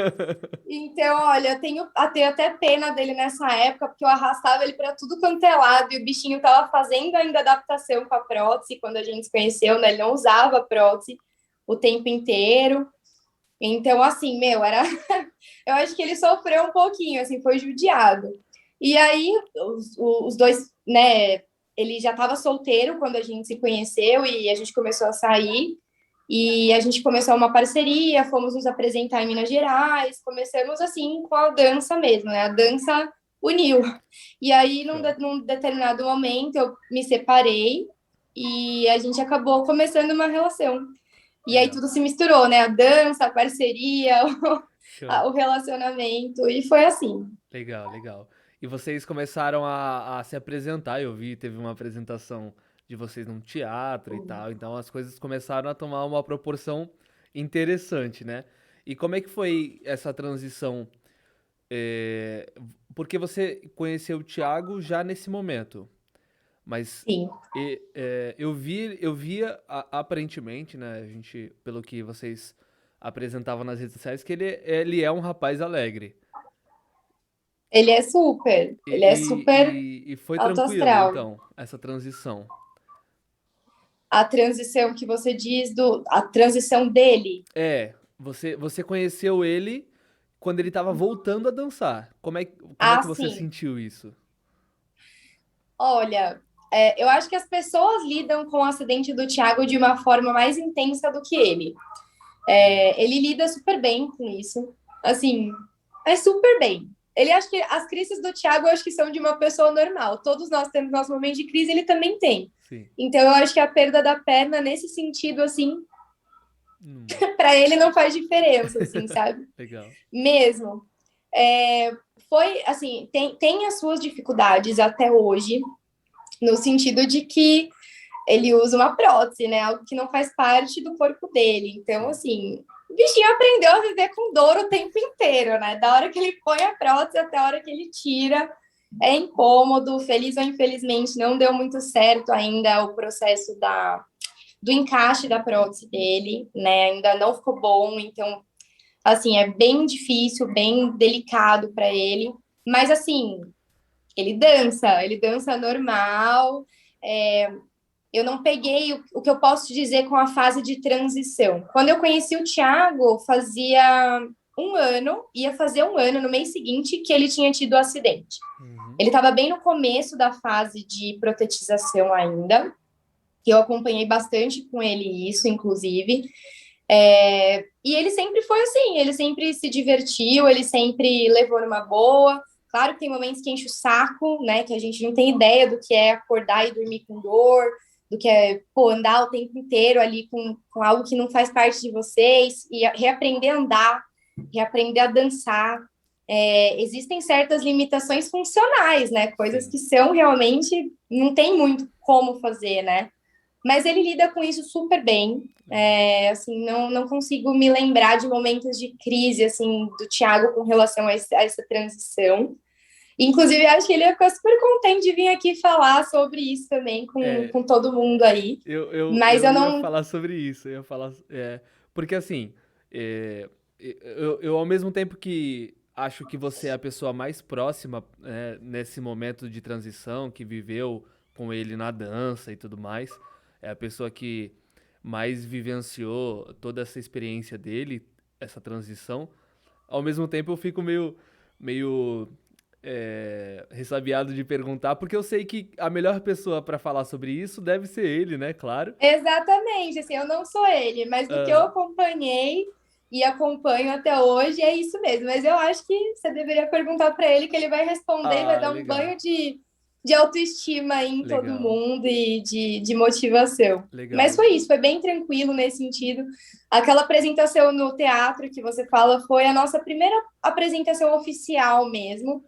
Então, olha, eu tenho até pena dele nessa época, porque eu arrastava ele para tudo quanto é lado, e o bichinho estava fazendo ainda adaptação com a prótese, quando a gente se conheceu, né? Ele não usava prótese o tempo inteiro. Então, assim, meu, era. Eu acho que ele sofreu um pouquinho, assim, foi judiado. E aí, os dois, né? Ele já estava solteiro quando a gente se conheceu e a gente começou a sair. E a gente começou uma parceria, fomos nos apresentar em Minas Gerais, começamos assim com a dança mesmo, né? A dança uniu. E aí, num determinado momento, eu me separei e a gente acabou começando uma relação. E aí Legal. tudo se misturou, né? A dança, a parceria, Show. o relacionamento, e foi assim. Legal, legal. E vocês começaram a se apresentar, eu vi, teve uma apresentação de vocês num teatro e tal, então as coisas começaram a tomar uma proporção interessante, né? E como é que foi essa transição? É, porque você conheceu o Thiago já nesse momento, mas Sim. eu via aparentemente, né, a gente, pelo que vocês apresentavam nas redes sociais, que ele é um rapaz alegre. Ele é super E foi alto tranquilo, astral. então, essa transição. A transição que você diz a transição dele. Você conheceu ele quando ele tava voltando a dançar. Como é Ah, que você sim. sentiu isso? Olha, eu acho que as pessoas lidam com o acidente do Thiago de uma forma mais intensa do que ele. Ele lida super bem com isso. Assim, é super bem. Ele acha que as crises do Thiago eu acho que são de uma pessoa normal. Todos nós temos nosso momento de crise, ele também tem. Sim. Então eu acho que a perda da perna, nesse sentido, assim, Hum, para ele não faz diferença, assim, sabe? legal. Mesmo. É, foi assim, tem as suas dificuldades até hoje, no sentido de que ele usa uma prótese, né? Algo que não faz parte do corpo dele. Então, Sim. assim, o bichinho aprendeu a viver com dor o tempo inteiro, né? Da hora que ele põe a prótese até a hora que ele tira. É incômodo, feliz ou infelizmente, não deu muito certo ainda o processo do encaixe da prótese dele, né? Ainda não ficou bom, então, assim, é bem difícil, bem delicado para ele. Mas, assim, ele dança normal. É, eu não peguei o que eu posso dizer com a fase de transição. Quando eu conheci o Thiago, fazia um ano, ia fazer um ano no mês seguinte que ele tinha tido o acidente. Uhum. Ele estava bem no começo da fase de protetização ainda, que eu acompanhei bastante com ele isso, inclusive. E ele sempre foi assim, ele sempre se divertiu, ele sempre levou numa boa. Claro que tem momentos que enche o saco, né? Que a gente não tem ideia do que é acordar e dormir com dor, do que é, pô, andar o tempo inteiro ali com algo que não faz parte de vocês, e reaprender a andar, reaprender a dançar. Existem certas limitações funcionais, né? Coisas Sim. que são realmente, não tem muito como fazer, né? Mas ele lida com isso super bem. Legal. Assim, não consigo me lembrar de momentos de crise, assim, do Thiago com relação a essa transição. Inclusive, acho que ele ia ficar super contente de vir aqui falar sobre isso também É, com todo mundo aí. Mas eu eu ia não. falar sobre isso, eu ia falar, porque assim, Eu, ao mesmo tempo que acho que você é a pessoa mais próxima, nesse momento de transição, que viveu com ele na dança e tudo mais, é a pessoa que mais vivenciou toda essa experiência dele, essa transição. Ao mesmo tempo eu fico meio ressabiado de perguntar, porque eu sei que a melhor pessoa para falar sobre isso deve ser ele, né? Claro. Exatamente, assim, eu não sou ele, mas do que eu Aham. acompanhei e acompanho até hoje é isso mesmo. Mas eu acho que você deveria perguntar para ele que ele vai responder e vai Ah, dar um legal. banho de autoestima aí em todo Legal. mundo e de motivação. Mas Legal. foi isso, foi bem tranquilo nesse sentido. Aquela apresentação no teatro que você fala foi a nossa primeira apresentação oficial mesmo.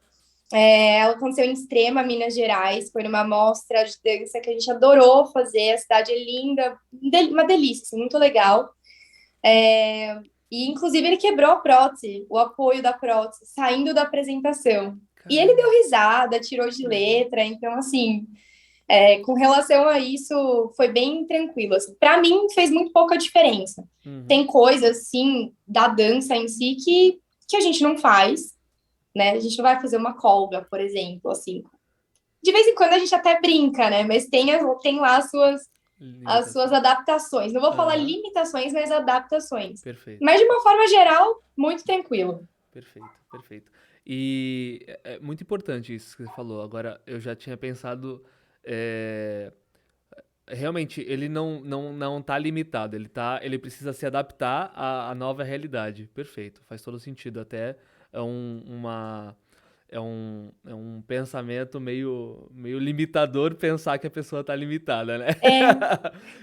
Ela aconteceu em Extrema, Minas Gerais, foi numa mostra de dança que a gente adorou fazer, a cidade é linda, uma delícia, assim, muito legal. E, inclusive, ele quebrou a prótese, o apoio da prótese, saindo da apresentação. E ele deu Caramba, risada, tirou de que legal. letra, então, assim, com relação a isso, foi bem tranquilo. Assim. Para mim, fez muito pouca diferença. Uhum. Tem coisas, sim, da dança em si que a gente não faz, né? A gente não vai fazer uma colga, por exemplo, assim. De vez em quando a gente até brinca, né? Mas tem lá as suas Limitação. adaptações. Não vou falar Aham. limitações, mas adaptações. Perfeito. Mas de uma forma geral, muito tranquilo. Perfeito, perfeito. E é muito importante isso que você falou. Agora, eu já tinha pensado. é, Realmente, ele não tá limitado. Ele precisa se adaptar à nova realidade. Perfeito, faz todo sentido. Até é é um pensamento meio limitador pensar que a pessoa tá limitada, né? É,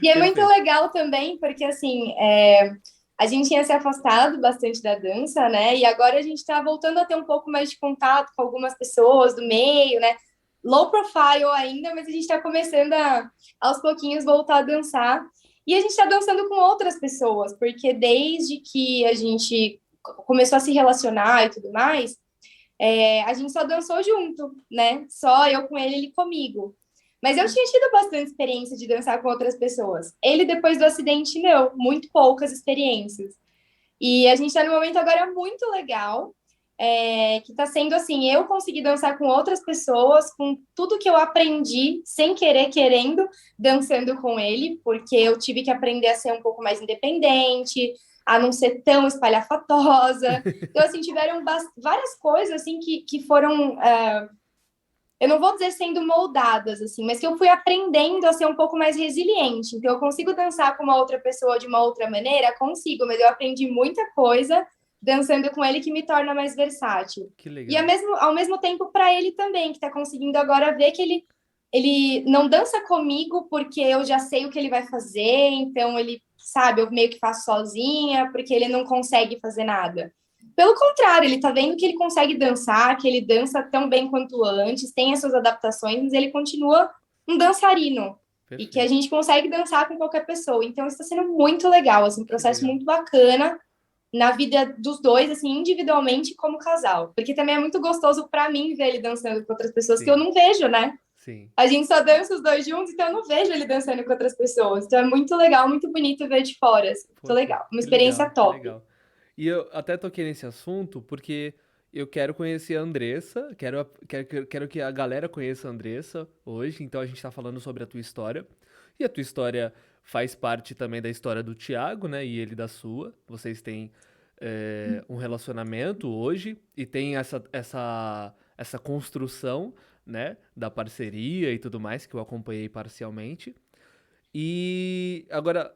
e é muito Perfeito. legal também, porque assim, a gente tinha se afastado bastante da dança, né? E agora a gente está voltando a ter um pouco mais de contato com algumas pessoas do meio, né? Low profile ainda, mas a gente está começando aos pouquinhos, voltar a dançar. E a gente está dançando com outras pessoas, porque desde que a gente começou a se relacionar e tudo mais, a gente só dançou junto, né? Só eu com ele comigo. Mas eu tinha tido bastante experiência de dançar com outras pessoas. Ele, depois do acidente, não, muito poucas experiências. E a gente está num momento agora muito legal, que está sendo assim, eu consegui dançar com outras pessoas, com tudo que eu aprendi, sem querer, querendo, dançando com ele, porque eu tive que aprender a ser um pouco mais independente, a não ser tão espalhafatosa. Então, assim, tiveram várias coisas, assim, que foram... eu não vou dizer sendo moldadas, assim, mas que eu fui aprendendo a ser um pouco mais resiliente. Então, eu consigo dançar com uma outra pessoa de uma outra maneira? Consigo, mas eu aprendi muita coisa dançando com ele que me torna mais versátil. Que E legal. ao mesmo tempo para ele também, que está conseguindo agora ver que ele não dança comigo porque eu já sei o que ele vai fazer, então ele, sabe, eu meio que faço sozinha, porque ele não consegue fazer nada. Pelo contrário, ele tá vendo que ele consegue dançar, que ele dança tão bem quanto antes, tem as suas adaptações, mas ele continua um dançarino. E que a Perfeito. gente consegue dançar com qualquer pessoa. Então, isso está sendo muito legal, assim, um Que processo legal. muito bacana na vida dos dois, assim, individualmente como casal. Porque também é muito gostoso para mim ver ele dançando com outras pessoas que eu Sim, não vejo, né? sim. A gente só dança os dois juntos, então eu não vejo ele dançando com outras pessoas. Então é muito legal, muito bonito ver de fora. Assim, muito Poxa, legal. Uma que experiência legal, que top. legal. E eu até toquei nesse assunto porque eu quero conhecer a Andressa, quero que a galera conheça a Andressa hoje, então a gente tá falando sobre a tua história. E a tua história faz parte também da história do Thiago, né? E ele da sua. Vocês têm um relacionamento hoje e tem essa construção, né? Da parceria e tudo mais, que eu acompanhei parcialmente. E agora,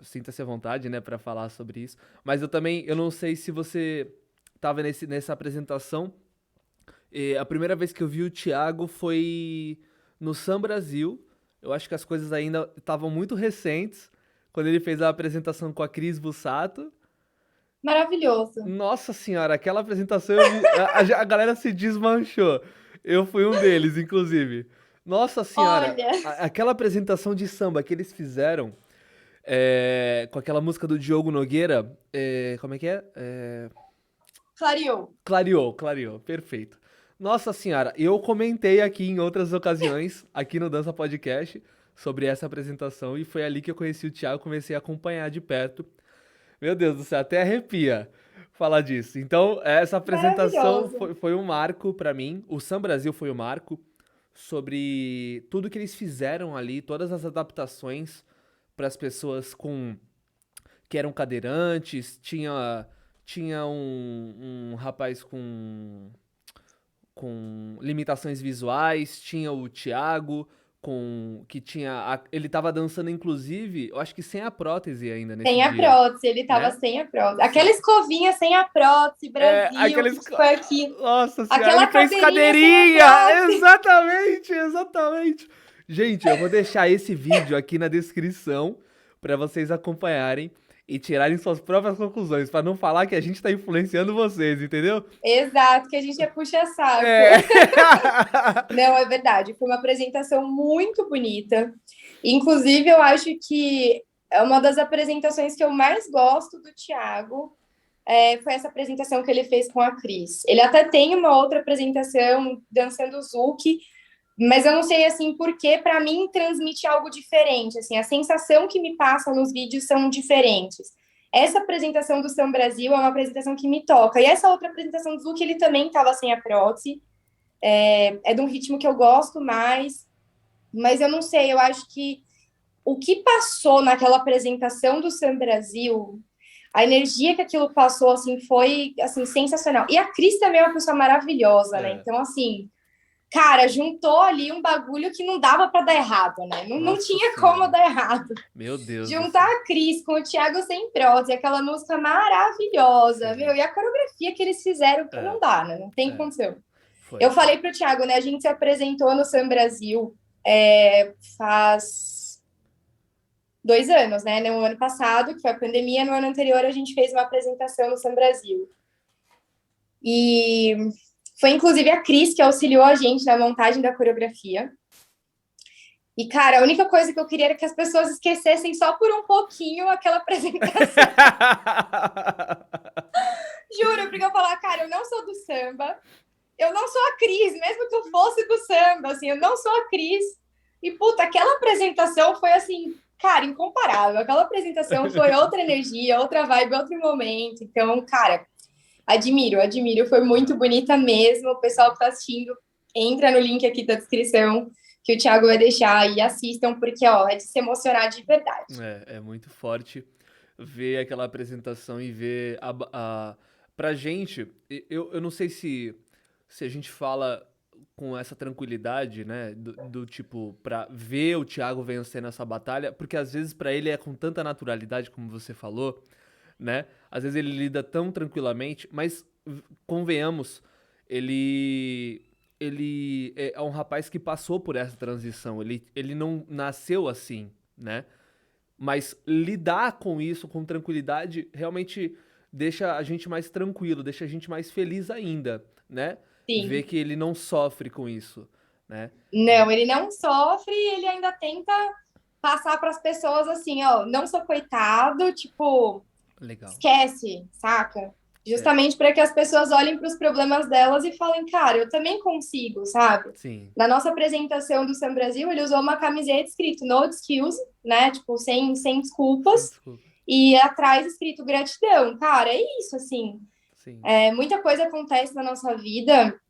sinta-se à vontade, né, para falar sobre isso. Mas eu não sei se você tava nessa apresentação. A primeira vez que eu vi o Thiago foi no Sam Brasil. Eu acho que as coisas ainda estavam muito recentes, quando ele fez a apresentação com a Cris Bussato. Maravilhoso. Nossa senhora, aquela apresentação a galera se desmanchou. Eu fui um deles, inclusive. Nossa senhora, Olha, aquela apresentação de samba que eles fizeram com aquela música do Diogo Nogueira, como é que é? clareou. Clareou, clareou, perfeito. Nossa senhora, eu comentei aqui em outras ocasiões, aqui no Dança Podcast, sobre essa apresentação e foi ali que eu conheci o Thiago, comecei a acompanhar de perto. Meu Deus do céu, até arrepia falar disso. Então, essa apresentação Maravilhoso. foi um marco pra mim. O Sam Brasil foi um marco sobre tudo que eles fizeram ali, todas as adaptações para as pessoas com que eram cadeirantes. Tinha um rapaz com limitações visuais, tinha o Thiago com que tinha ele tava dançando inclusive, eu acho que sem a prótese ainda nesse Sem a dia, prótese, ele tava né? sem a prótese. Sim. Aquela escovinha sem a prótese, Brasil, Aqueles. que foi aquilo. Nossa senhora, ele Aquela fez cadeirinha sem a cadeirinha! prótese. Exatamente, exatamente. Gente, eu vou deixar esse vídeo aqui na descrição pra vocês acompanharem e tirarem suas próprias conclusões, pra não falar que a gente tá influenciando vocês, entendeu? Exato, que a gente é puxa-saco. É. Não, é verdade. Foi uma apresentação muito bonita. Inclusive, eu acho que é uma das apresentações que eu mais gosto do Thiago. Foi essa apresentação que ele fez com a Cris. Ele até tem uma outra apresentação dançando Zouk, mas eu não sei assim porque para mim transmite algo diferente, assim, a sensação que me passa nos vídeos são diferentes. Essa apresentação do Sam Brasil é uma apresentação que me toca. E essa outra apresentação do Zouk, ele também estava sem a prótese. É de um ritmo que eu gosto mais, mas eu não sei, eu acho que o que passou naquela apresentação do Sam Brasil, a energia que aquilo passou, assim, foi, assim, sensacional. E a Cris também é uma pessoa maravilhosa, né? É. Então, assim, cara, juntou ali um bagulho que não dava para dar errado, né? Não Nossa tinha como senhora. dar errado. Meu Deus do Juntar céu. a Cris com o Thiago sem prótese, aquela música maravilhosa, Sim. meu, e a coreografia que eles fizeram, que É, não dá, né? Não tem é. condição. Foi, Eu foi. falei pro Thiago, né? A gente se apresentou no Sam Brasil faz 2 anos, né? No ano passado, que foi a pandemia, no ano anterior a gente fez uma apresentação no Sam Brasil. E foi inclusive a Cris que auxiliou a gente na montagem da coreografia. E, cara, a única coisa que eu queria era que as pessoas esquecessem só por um pouquinho aquela apresentação. Juro, porque eu falar, cara, eu não sou do samba, eu não sou a Cris, mesmo que eu fosse do samba, assim, eu não sou a Cris. E, puta, aquela apresentação foi, assim, cara, incomparável. Aquela apresentação foi outra energia, outra vibe, outro momento. Então, cara, admiro. Foi muito bonita mesmo. O pessoal que tá assistindo, entra no link aqui da descrição que o Thiago vai deixar e assistam, porque, ó, é de se emocionar de verdade. É muito forte ver aquela apresentação e ver pra gente, eu não sei se a gente fala com essa tranquilidade, né, do tipo, pra ver o Thiago vencendo essa batalha, porque às vezes pra ele é com tanta naturalidade, como você falou, né, às vezes ele lida tão tranquilamente, mas convenhamos, ele é um rapaz que passou por essa transição, ele não nasceu assim, né, mas lidar com isso com tranquilidade realmente deixa a gente mais tranquilo, deixa a gente mais feliz ainda, né? Ver Sim. que ele não sofre com isso, né? Não, ele não sofre e ele ainda tenta passar para as pessoas assim, ó, não sou coitado, tipo, Legal. esquece, saca? É, Justamente para que as pessoas olhem para os problemas delas e falem, cara, eu também consigo, sabe? sim. Na nossa apresentação do Sam Brasil, ele usou uma camiseta escrito no excuse, né? Tipo, sem Sem desculpas, desculpa. e atrás escrito gratidão. Cara, é isso, assim. Sim. Muita coisa acontece na nossa vida,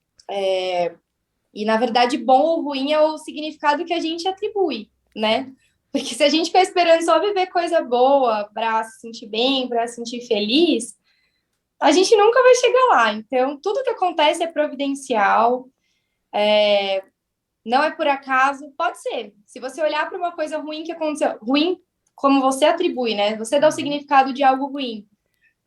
e na verdade, bom ou ruim é o significado que a gente atribui, né? Porque se a gente ficar esperando só viver coisa boa para se sentir bem, para se sentir feliz, a gente nunca vai chegar lá. Então, tudo que acontece é providencial, não é por acaso, pode ser. Se você olhar para uma coisa ruim que aconteceu, ruim como você atribui, né? Você dá o Uhum. significado de algo ruim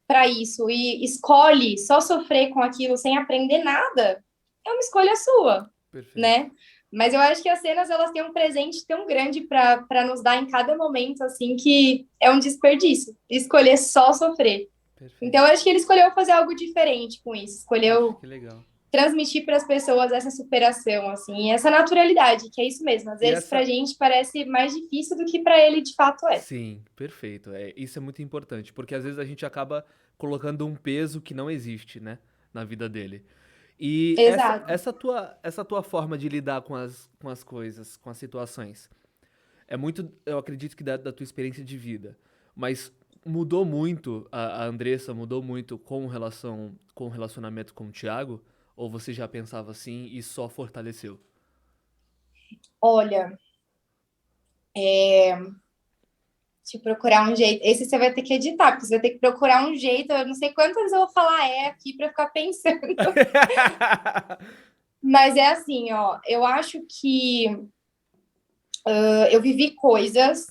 para isso e escolhe só sofrer com aquilo sem aprender nada, é uma escolha sua, Perfeito. né? Mas eu acho que as cenas elas têm um presente tão grande para nos dar em cada momento assim que é um desperdício escolher só sofrer. Perfeito. Então eu acho que ele escolheu fazer algo diferente com isso, Poxa, escolheu que legal. transmitir para as pessoas essa superação assim, essa naturalidade, que é isso mesmo. Às E vezes pra essa. gente parece mais difícil do que para ele de fato é. Sim, perfeito. Isso é muito importante, porque às vezes a gente acaba colocando um peso que não existe, né, na vida dele. E Exato. essa tua forma de lidar com as coisas, com as situações, é muito, eu acredito que da tua experiência de vida. Mas mudou muito, a Andressa mudou muito com o relacionamento com o Thiago? Ou você já pensava assim e só fortaleceu? Olha, deixa eu procurar um jeito. Esse você vai ter que editar, porque você vai ter que procurar um jeito. Eu não sei quantas vezes eu vou falar aqui para ficar pensando. Mas é assim, ó. Eu acho que eu vivi coisas,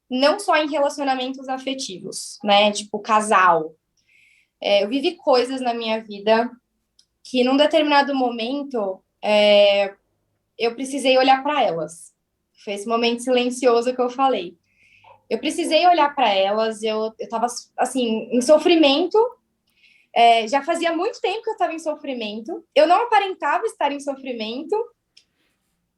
não só em relacionamentos afetivos, né? Tipo, casal. Eu vivi coisas na minha vida que, num determinado momento, eu precisei olhar para elas. Foi esse momento silencioso que eu falei. Eu precisei olhar para elas, eu estava, assim, em sofrimento. Já fazia muito tempo que eu estava em sofrimento. Eu não aparentava estar em sofrimento.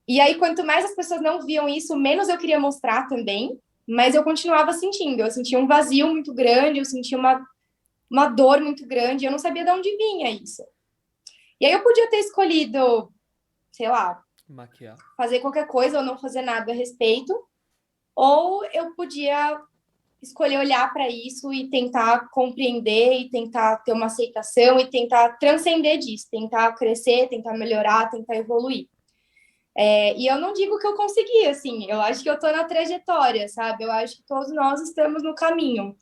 E aí, quanto mais as pessoas não viam isso, menos eu queria mostrar também. Mas eu continuava sentindo. Eu sentia um vazio muito grande, eu sentia uma dor muito grande. Eu não sabia de onde vinha isso. E aí eu podia ter escolhido, sei lá, Maquiar. fazer qualquer coisa ou não fazer nada a respeito. Ou eu podia escolher olhar para isso e tentar compreender e tentar ter uma aceitação e tentar transcender disso, tentar crescer, tentar melhorar, tentar evoluir. E eu não digo que eu consegui, assim, eu acho que eu estou na trajetória, sabe? Eu acho que todos nós estamos no caminho.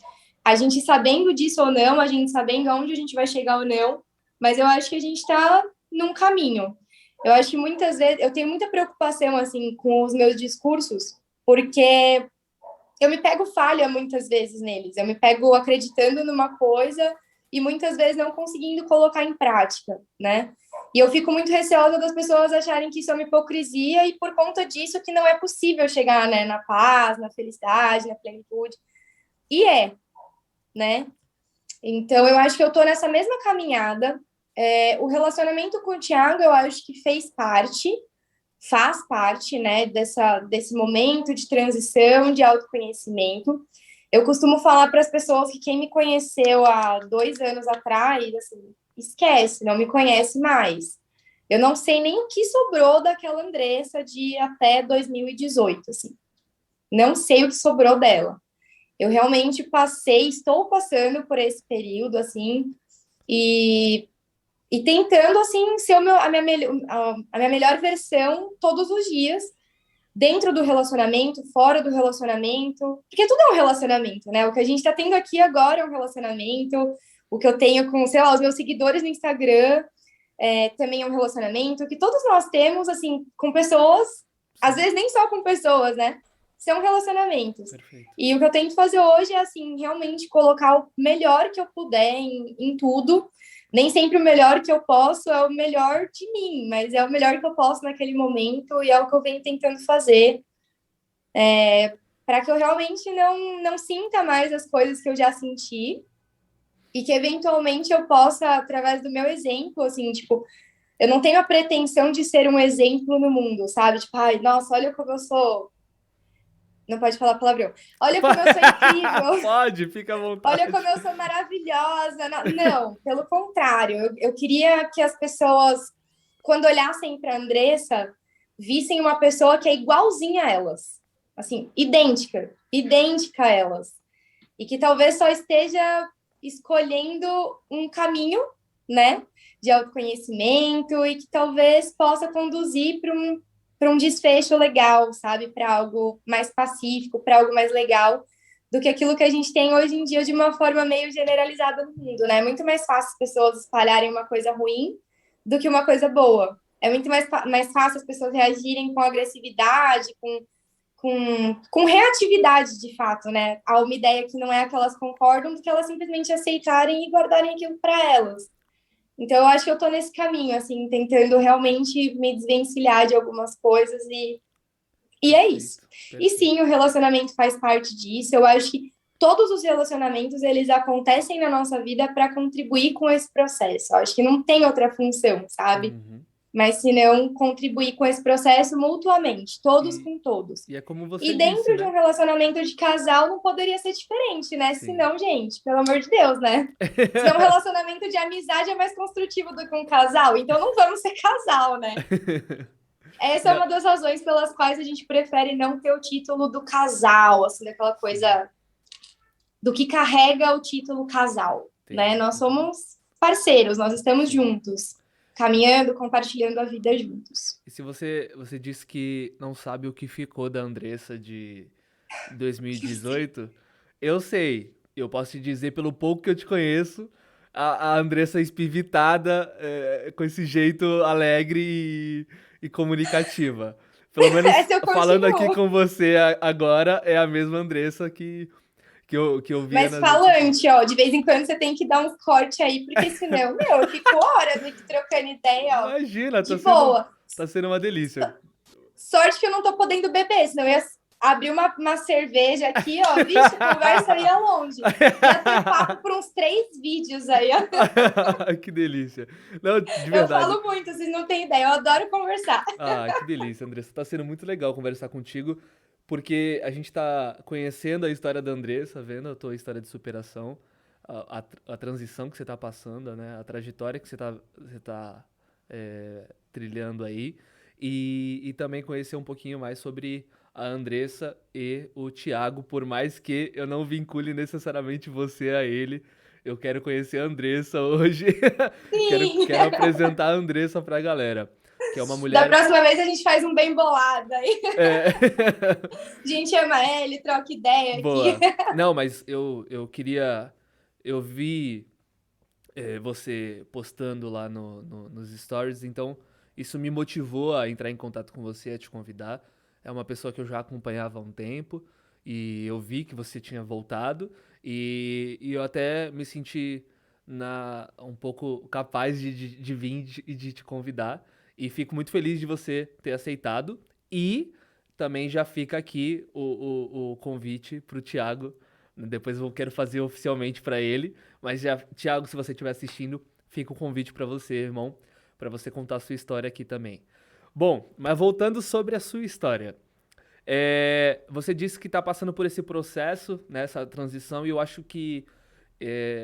A gente sabendo disso ou não, a gente sabendo aonde a gente vai chegar ou não, mas eu acho que a gente está num caminho. Eu acho que muitas vezes eu tenho muita preocupação assim com os meus discursos, porque eu me pego falha muitas vezes neles. Eu me pego acreditando numa coisa e muitas vezes não conseguindo colocar em prática, né? E eu fico muito receosa das pessoas acharem que isso é uma hipocrisia e por conta disso que não é possível chegar, né, na paz, na felicidade, na plenitude. E né? Então eu acho que eu tô nessa mesma caminhada. O relacionamento com o Thiago, eu acho que faz parte, né, desse momento de transição, de autoconhecimento. Eu costumo falar para as pessoas que quem me conheceu há 2 anos atrás, assim, esquece, não me conhece mais. Eu não sei nem o que sobrou daquela Andressa de até 2018, assim. Não sei o que sobrou dela. Eu realmente estou passando por esse período, assim, e tentando, assim, ser a minha melhor versão todos os dias, dentro do relacionamento, fora do relacionamento, porque tudo é um relacionamento, né? O que a gente tá tendo aqui agora é um relacionamento, o que eu tenho com, sei lá, os meus seguidores no Instagram também é um relacionamento, que todos nós temos, assim, com pessoas, às vezes nem só com pessoas, né? São relacionamentos. Perfeito. E o que eu tento fazer hoje é, assim, realmente colocar o melhor que eu puder em tudo. Nem sempre o melhor que eu posso é o melhor de mim, mas é o melhor que eu posso naquele momento e é o que eu venho tentando fazer para que eu realmente não sinta mais as coisas que eu já senti e que eventualmente eu possa, através do meu exemplo, assim, tipo, eu não tenho a pretensão de ser um exemplo no mundo, sabe? Tipo, ai, nossa, olha como eu sou. Não pode falar palavrão. Olha como eu sou incrível. Pode, fica à vontade. Olha como eu sou maravilhosa. Não, pelo contrário. Eu queria que as pessoas, quando olhassem para a Andressa, vissem uma pessoa que é igualzinha a elas. Assim, idêntica a elas. E que talvez só esteja escolhendo um caminho, né, de autoconhecimento e que talvez possa conduzir para um desfecho legal, sabe, para algo mais pacífico, para algo mais legal do que aquilo que a gente tem hoje em dia de uma forma meio generalizada no mundo, né? É muito mais fácil as pessoas espalharem uma coisa ruim do que uma coisa boa. É muito mais fácil as pessoas reagirem com agressividade, com reatividade, de fato, né? A uma ideia que não é a que elas concordam, do que elas simplesmente aceitarem e guardarem aquilo para elas. Então, eu acho que eu tô nesse caminho, assim, tentando realmente me desvencilhar de algumas coisas e é isso. E sim, o relacionamento faz parte disso. Eu acho que todos os relacionamentos, eles acontecem na nossa vida para contribuir com esse processo. Eu acho que não tem outra função, sabe? Uhum. Mas se não contribuir com esse processo mutuamente, todos com todos. E é como você E disse, dentro de né? um relacionamento de casal não poderia ser diferente, né? Sim. Senão, gente, pelo amor de Deus, né? Se é um relacionamento de amizade é mais construtivo do que um casal, então não vamos ser casal, né? Essa é uma das razões pelas quais a gente prefere não ter o título do casal, assim, daquela coisa do que carrega o título casal, né? Entendi. Nós somos parceiros, nós estamos juntos, caminhando, compartilhando a vida juntos. E se você disse que não sabe o que ficou da Andressa de 2018, eu sei. Eu posso te dizer pelo pouco que eu te conheço, a Andressa espivitada, com esse jeito alegre e comunicativa. Pelo menos Essa eu falando aqui continuo. com você agora, é a mesma Andressa que eu via Mas nas redes sociais. falante, ó, de vez em quando você tem que dar uns cortes aí, porque senão, meu, eu fico horas aqui trocando ideia, ó, Imagina, de boa. tá sendo uma delícia. Sorte que eu não tô podendo beber, senão eu ia abrir uma cerveja aqui, ó, vixe, a conversa ia longe. Ia ter papo por uns 3 vídeos aí, ó. Que delícia. Não, de Eu verdade. falo muito, vocês não têm ideia, eu adoro conversar. Ah, que delícia, Andressa. Tá sendo muito legal conversar contigo, porque a gente tá conhecendo a história da Andressa, vendo a tua história de superação, a transição que você tá passando, né? A trajetória que você tá trilhando aí. E também conhecer um pouquinho mais sobre a Andressa e o Thiago, por mais que eu não vincule necessariamente você a ele. Eu quero conhecer a Andressa hoje. Sim. Quero apresentar a Andressa pra galera. Que é uma Da mulher. próxima vez a gente faz um bem bolado aí. É... A gente chama ele, troca ideia aqui. Boa. Não, mas eu queria. Eu vi você postando lá nos stories, então isso me motivou a entrar em contato com você, a te convidar. É uma pessoa que eu já acompanhava há um tempo e eu vi que você tinha voltado e eu até me senti um pouco capaz de vir e de te convidar. E fico muito feliz de você ter aceitado. E também já fica aqui o convite pro Thiago. Depois eu quero fazer oficialmente para ele. Mas já, Thiago, se você estiver assistindo, fica o convite para você, irmão, para você contar a sua história aqui também. Bom, mas voltando sobre a sua história. Você disse que está passando por esse processo, né, essa transição, e eu acho que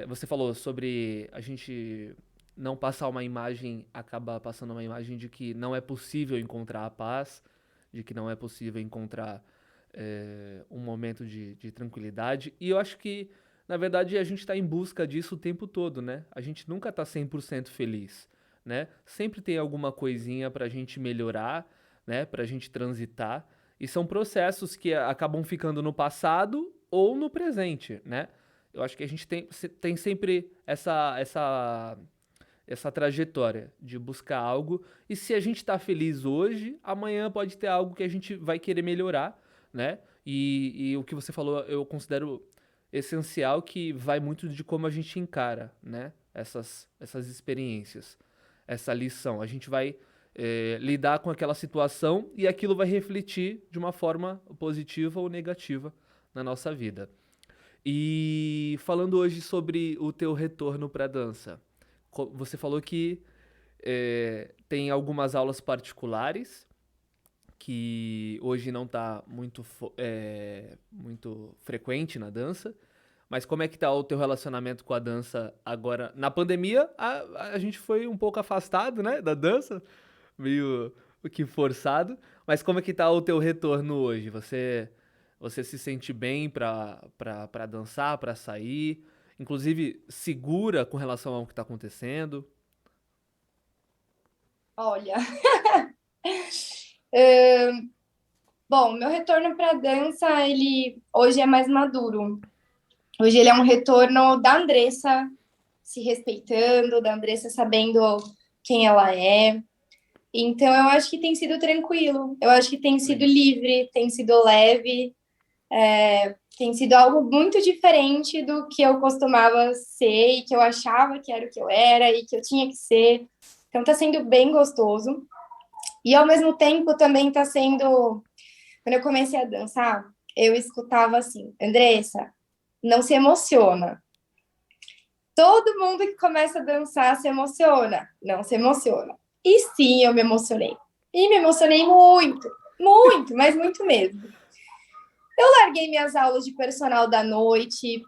você falou sobre a gente não passar uma imagem, acaba passando uma imagem de que não é possível encontrar a paz, de que não é possível encontrar um momento de tranquilidade. E eu acho que, na verdade, a gente está em busca disso o tempo todo, né? A gente nunca está 100% feliz, né? Sempre tem alguma coisinha para a gente melhorar, né? Para a gente transitar. E são processos que acabam ficando no passado ou no presente, né? Eu acho que a gente tem sempre essa trajetória de buscar algo. E se a gente está feliz hoje, amanhã pode ter algo que a gente vai querer melhorar, né? E o que você falou eu considero essencial, que vai muito de como a gente encara, né? Essas experiências, essa lição. A gente vai lidar com aquela situação e aquilo vai refletir de uma forma positiva ou negativa na nossa vida. E falando hoje sobre o teu retorno para a dança, você falou que tem algumas aulas particulares que hoje não está muito frequente na dança, mas como é que tá o teu relacionamento com a dança agora? Na pandemia, a gente foi um pouco afastado, né, da dança, meio que forçado, mas como é que tá o teu retorno hoje? Você se sente bem pra dançar, pra sair? Inclusive, segura com relação ao que tá acontecendo? Olha, bom, meu retorno para dança, ele hoje é mais maduro. Hoje ele é um retorno da Andressa se respeitando, da Andressa sabendo quem ela é. Então, eu acho que tem sido tranquilo, eu acho que tem sido Legal. livre, tem sido leve, tem sido algo muito diferente do que eu costumava ser e que eu achava que era o que eu era e que eu tinha que ser. Então, tá sendo bem gostoso. E, ao mesmo tempo, também tá sendo... Quando eu comecei a dançar, eu escutava assim, Andressa, não se emociona. Todo mundo que começa a dançar se emociona. Não se emociona. E sim, eu me emocionei. E me emocionei muito, muito, mas muito mesmo. Eu larguei minhas aulas de personal da noite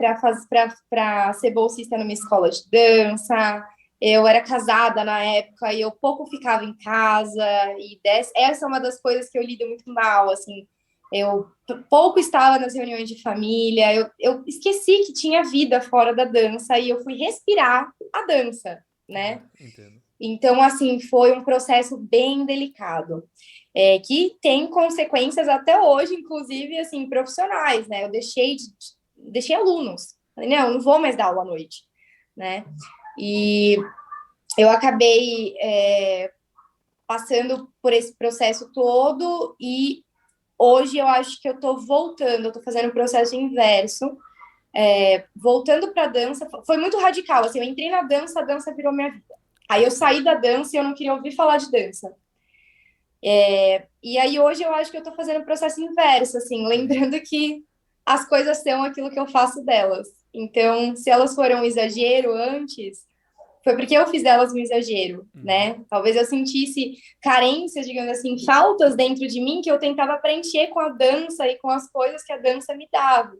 para ser bolsista numa escola de dança. Eu era casada na época e eu pouco ficava em casa. E essa é uma das coisas que eu lido muito mal, assim. Eu pouco estava nas reuniões de família, eu esqueci que tinha vida fora da dança e eu fui respirar a dança, né? Entendo. Então, assim, foi um processo bem delicado, que tem consequências até hoje, inclusive, assim, profissionais, né? Eu deixei alunos. Falei, não vou mais dar aula à noite, né? E eu acabei passando por esse processo todo e hoje eu acho que eu tô voltando, eu tô fazendo o processo inverso, voltando para dança. Foi muito radical, assim, eu entrei na dança, a dança virou minha vida. Aí eu saí da dança e eu não queria ouvir falar de dança. E aí hoje eu acho que eu tô fazendo o processo inverso, assim, lembrando que as coisas são aquilo que eu faço delas. Então, se elas foram um exagero antes, foi porque eu fiz delas um exagero, né? Talvez eu sentisse carências, digamos assim, faltas dentro de mim que eu tentava preencher com a dança e com as coisas que a dança me dava.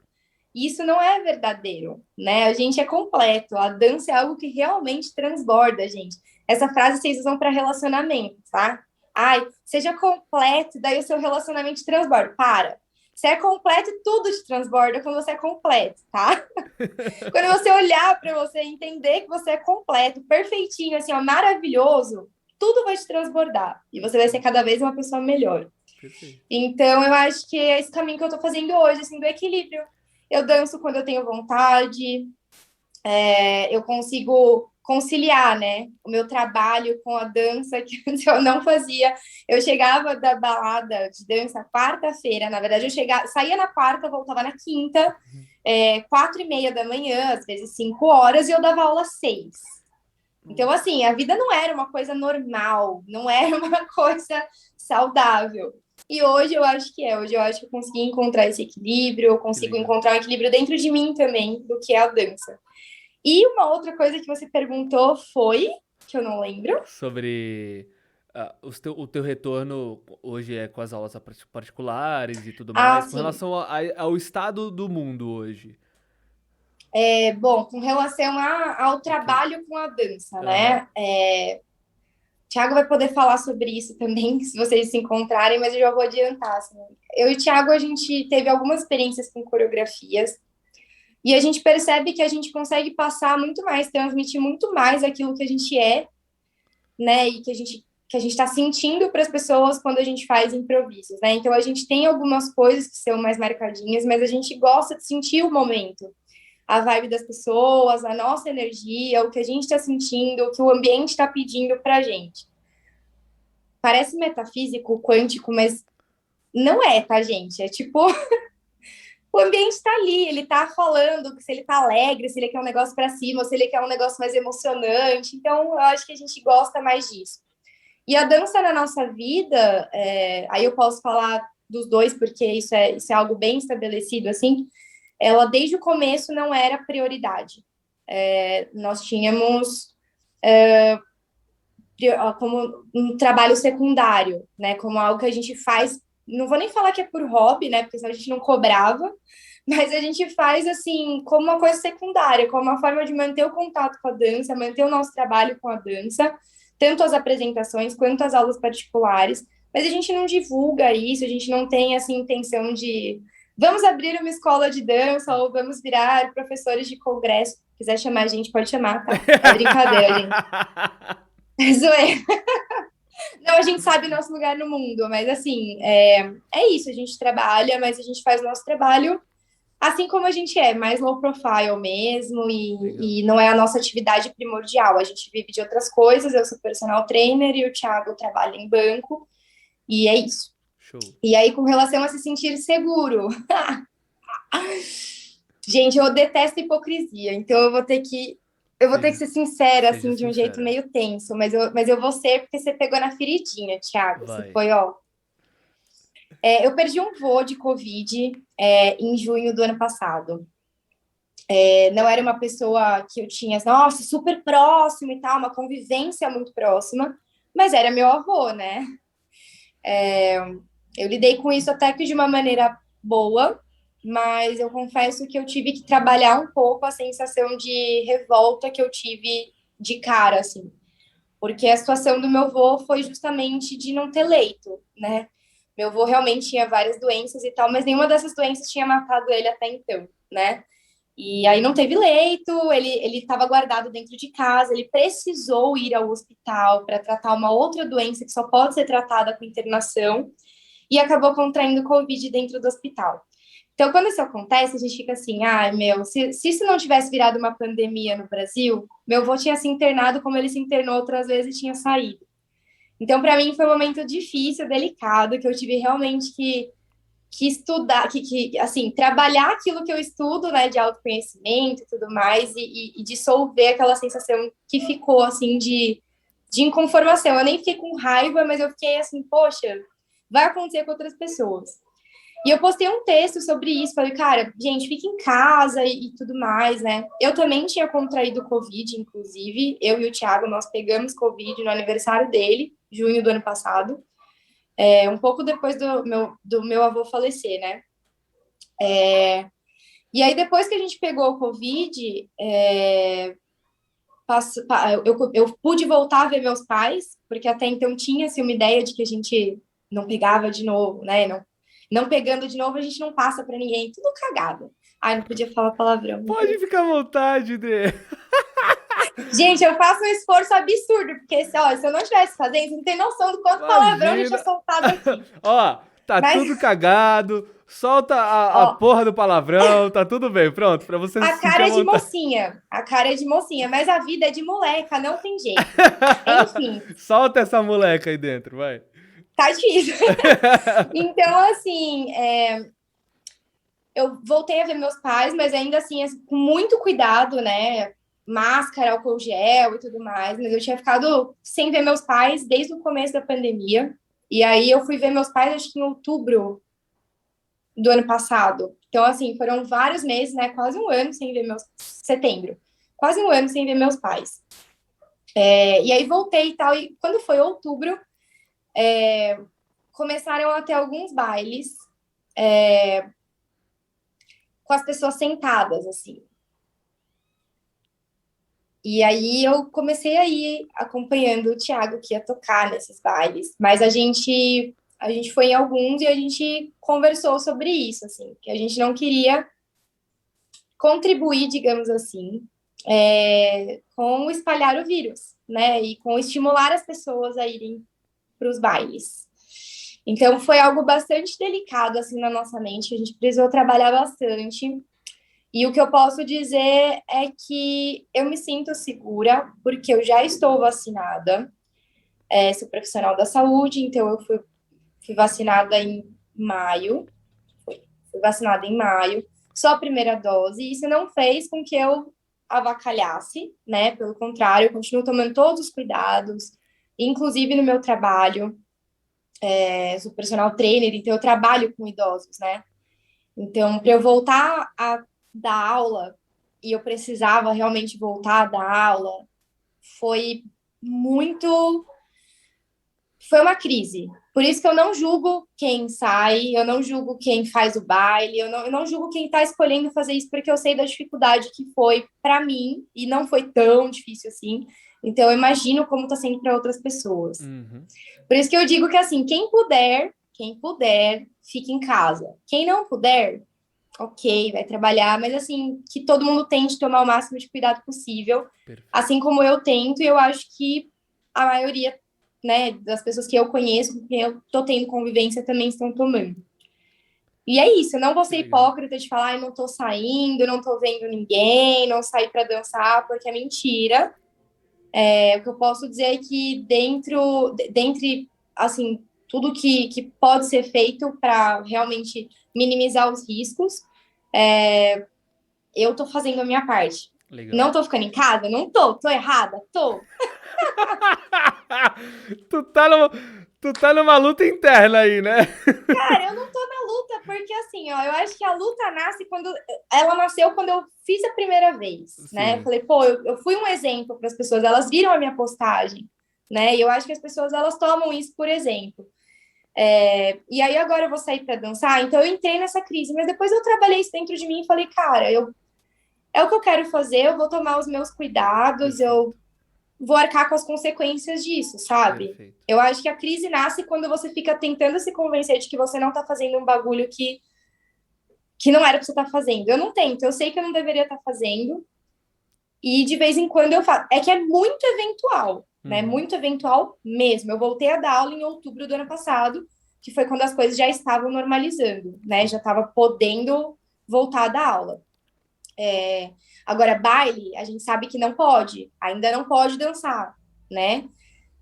E isso não é verdadeiro, né? A gente é completo. A dança é algo que realmente transborda, gente. Essa frase vocês usam para relacionamento, tá? Ai, seja completo, daí o seu relacionamento transborda. Para. Você é completo e tudo te transborda quando você é completo, tá? Quando você olhar para você e entender que você é completo, perfeitinho, assim, ó, maravilhoso, tudo vai te transbordar. E você vai ser cada vez uma pessoa melhor. Perfeito. Então, eu acho que é esse caminho que eu tô fazendo hoje, assim, do equilíbrio. Eu danço quando eu tenho vontade, eu consigo conciliar, né, o meu trabalho com a dança, que antes eu não fazia. Eu chegava da balada de dança quarta-feira, na verdade, saía na quarta, voltava na quinta, 4:30 da manhã, às vezes 5 horas, e eu dava aula às 6. Então, assim, a vida não era uma coisa normal, não era uma coisa saudável. E hoje eu acho que hoje eu acho que eu consegui encontrar esse equilíbrio, eu consigo encontrar um equilíbrio dentro de mim também, do que é a dança. E uma outra coisa que você perguntou foi, que eu não lembro. Sobre o teu retorno hoje é com as aulas particulares e tudo Ah, mais, com sim. relação ao estado do mundo hoje. Bom, com relação ao O que... trabalho com a dança, Aham. né? Thiago vai poder falar sobre isso também, se vocês se encontrarem, mas eu já vou adiantar. Assim. Eu e o Thiago, a gente teve algumas experiências com coreografias, e a gente percebe que a gente consegue passar muito mais, transmitir muito mais aquilo que a gente é, né? E que a gente está sentindo para as pessoas quando a gente faz improvisos, né? Então a gente tem algumas coisas que são mais marcadinhas, mas a gente gosta de sentir o momento, a vibe das pessoas, a nossa energia, o que a gente está sentindo, o que o ambiente está pedindo para a gente. Parece metafísico, quântico, mas não é, tá, gente? É tipo, o ambiente está ali, ele está falando se ele está alegre, se ele quer um negócio para cima, ou se ele quer um negócio mais emocionante. Então, eu acho que a gente gosta mais disso. E a dança na nossa vida, aí eu posso falar dos dois, porque isso é algo bem estabelecido, assim, ela desde o começo não era prioridade. Nós tínhamos como um trabalho secundário, né? Como algo que a gente faz, não vou nem falar que é por hobby, né? Porque senão a gente não cobrava, mas a gente faz assim, como uma coisa secundária, como uma forma de manter o contato com a dança, manter o nosso trabalho com a dança, tanto as apresentações quanto as aulas particulares. Mas a gente não divulga isso, a gente não tem assim intenção de vamos abrir uma escola de dança ou vamos virar professores de congresso. Se quiser chamar a gente, pode chamar, tá? É brincadeira, gente. É zoeira. Não, a gente sabe nosso lugar no mundo, mas assim, é isso, a gente trabalha, mas a gente faz o nosso trabalho assim como a gente é, mais low profile mesmo, Legal. e não é a nossa atividade primordial. A gente vive de outras coisas, eu sou personal trainer e o Thiago trabalha em banco, e é isso. Show. E aí, com relação a se sentir seguro, gente, eu detesto hipocrisia, então eu vou ter que ser sincera, Seja assim, de um jeito sincera. meio tenso, mas eu vou ser porque você pegou na feridinha, Thiago. Você Vai. foi, ó. Eu perdi um voo de Covid em junho do ano passado. Não era uma pessoa que eu tinha, nossa, super próximo e tal, uma convivência muito próxima, mas era meu avô, né? Eu lidei com isso até que de uma maneira boa, mas eu confesso que eu tive que trabalhar um pouco a sensação de revolta que eu tive de cara, assim, porque a situação do meu avô foi justamente de não ter leito, né? Meu avô realmente tinha várias doenças e tal, mas nenhuma dessas doenças tinha matado ele até então, né? E aí não teve leito, ele estava guardado dentro de casa, ele precisou ir ao hospital para tratar uma outra doença que só pode ser tratada com internação e acabou contraindo Covid dentro do hospital. Então, quando isso acontece, a gente fica assim, ai, meu, se isso não tivesse virado uma pandemia no Brasil, meu avô tinha se internado como ele se internou outras vezes e tinha saído. Então, para mim, foi um momento difícil, delicado, que eu tive realmente que estudar, assim, trabalhar aquilo que eu estudo, né, de autoconhecimento e tudo mais, e dissolver aquela sensação que ficou, assim, de inconformação. Eu nem fiquei com raiva, mas eu fiquei assim, poxa, vai acontecer com outras pessoas. E eu postei um texto sobre isso, falei, cara, gente, fica em casa e tudo mais, né? Eu também tinha contraído Covid, inclusive, eu e o Thiago, nós pegamos Covid no aniversário dele, junho do ano passado, um pouco depois do meu avô falecer, né? E aí, depois que a gente pegou o Covid, eu pude voltar a ver meus pais, porque até então tinha-se uma ideia de que a gente não pegava de novo, né? Não pegando de novo, a gente não passa para ninguém, tudo cagado. Ai, não podia falar palavrão. Pode ficar à vontade, Dê. Gente, eu faço um esforço absurdo, porque se eu não estivesse fazendo, você não tem noção do quanto palavrão a gente tinha soltado aqui. Ó, tá Mas, tudo cagado. Solta a ó, porra do palavrão, tá tudo bem. Pronto, pra você se a sentir cara à é de vontade. mocinha. A cara é de mocinha, mas a vida é de moleca, não tem jeito. Enfim, Solta essa moleca aí dentro, vai. tá difícil. Então, assim, eu voltei a ver meus pais, mas ainda assim, com muito cuidado, né? Máscara, álcool gel e tudo mais. Mas eu tinha ficado sem ver meus pais desde o começo da pandemia. E aí eu fui ver meus pais, acho que em outubro do ano passado. Então, assim, foram vários meses, né? Quase um ano sem ver meus... Setembro. Quase um ano sem ver meus pais. E aí voltei e tal. E quando foi outubro, começaram a ter alguns bailes com as pessoas sentadas, assim. E aí eu comecei a ir acompanhando o Thiago, que ia tocar nesses bailes. Mas a gente foi em alguns e a gente conversou sobre isso, assim, que a gente não queria contribuir, digamos assim, com espalhar o vírus, né? E com estimular as pessoas a irem para os bailes. Então foi algo bastante delicado assim na nossa mente, a gente precisou trabalhar bastante. E o que eu posso dizer é que eu me sinto segura, porque eu já estou vacinada, sou profissional da saúde, então eu fui vacinada em maio, fui vacinada em maio, só a primeira dose, e isso não fez com que eu avacalhasse, né? Pelo contrário, eu continuo tomando todos os cuidados, inclusive no meu trabalho, sou personal trainer, então eu trabalho com idosos, né? Então, para eu voltar a dar aula, e eu precisava realmente voltar a dar aula, foi muito. Foi uma crise. Por isso que eu não julgo quem sai, eu não julgo quem faz o baile, eu não julgo quem está escolhendo fazer isso, porque eu sei da dificuldade que foi para mim, e não foi tão difícil assim. Então, eu imagino como está sendo para outras pessoas. Uhum. Por isso que eu digo que, assim, quem puder, fique em casa. Quem não puder, ok, vai trabalhar, mas assim, que todo mundo tente tomar o máximo de cuidado possível, Perfeito. assim como eu tento, e eu acho que a maioria, né, das pessoas que eu conheço, com quem eu tô tendo convivência, também estão tomando. E é isso, eu não vou ser Legal. hipócrita de falar, não tô saindo, não tô vendo ninguém, não saí para dançar, porque é mentira. O que eu posso dizer é que dentre, assim, tudo que pode ser feito para realmente minimizar os riscos, eu tô fazendo a minha parte. Legal. Não tô ficando em casa? Não tô errada? Tô. Tu tá numa luta interna aí, né? Cara, eu não tô na luta, porque assim, ó, eu acho que a luta nasce quando. Ela nasceu quando eu fiz a primeira vez, né? Eu Sim. falei, pô, eu fui um exemplo para as pessoas, elas viram a minha postagem, né? E eu acho que as pessoas, elas tomam isso por exemplo. E aí agora eu vou sair para dançar, então eu entrei nessa crise, mas depois eu trabalhei isso dentro de mim e falei, cara, é o que eu quero fazer, eu vou tomar os meus cuidados, Perfeito. vou arcar com as consequências disso, sabe? Perfeito. Eu acho que a crise nasce quando você fica tentando se convencer de que você não tá fazendo um bagulho que não era pra você estar fazendo. Eu não tento, eu sei que eu não deveria estar fazendo, e de vez em quando eu faço. É que é muito eventual, né? Uhum. Muito eventual mesmo. Eu voltei a dar aula em outubro do ano passado, que foi quando as coisas já estavam normalizando, né? Já estava podendo voltar a dar aula. Agora, baile, a gente sabe que não pode, ainda não pode dançar, né?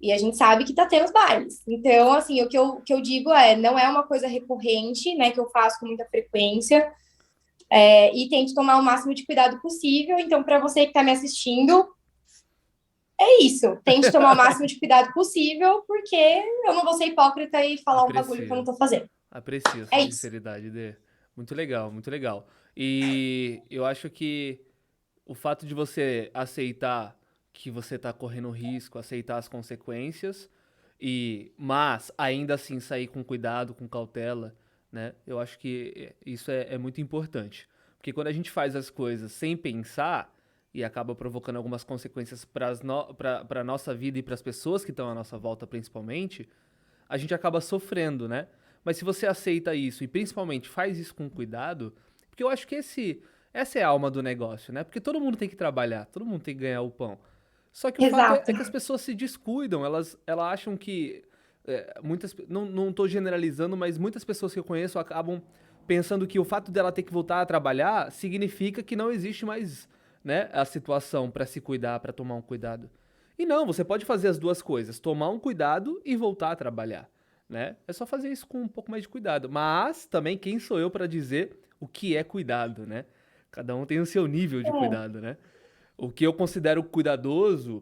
E a gente sabe que tá tendo os bailes. Então, assim, o que eu digo é, não é uma coisa recorrente, né, que eu faço com muita frequência, e tento tomar o máximo de cuidado possível. Então, para você que está me assistindo, é isso. Tente tomar o máximo de cuidado possível, porque eu não vou ser hipócrita e falar um bagulho que eu não Aprecio. tô fazendo. Aprecio a É sua isso. sinceridade, Dê. Muito legal, muito legal. E eu acho que o fato de você aceitar que você tá correndo risco, aceitar as consequências, mas ainda assim sair com cuidado, com cautela, né? Eu acho que isso é muito importante. Porque quando a gente faz as coisas sem pensar e acaba provocando algumas consequências para a nossa vida e para as pessoas que estão à nossa volta, principalmente, a gente acaba sofrendo, né? Mas se você aceita isso e principalmente faz isso com cuidado, porque eu acho que essa é a alma do negócio, né? Porque todo mundo tem que trabalhar, todo mundo tem que ganhar o pão. Só que o fato é, Exato. é que as pessoas se descuidam, elas acham que não tô generalizando, mas muitas pessoas que eu conheço acabam pensando que o fato dela ter que voltar a trabalhar significa que não existe mais, né, a situação para se cuidar, para tomar um cuidado. E não, você pode fazer as duas coisas, tomar um cuidado e voltar a trabalhar, né? É só fazer isso com um pouco mais de cuidado. Mas também quem sou eu para dizer o que é cuidado, né? Cada um tem o seu nível de É. cuidado, né? O que eu considero cuidadoso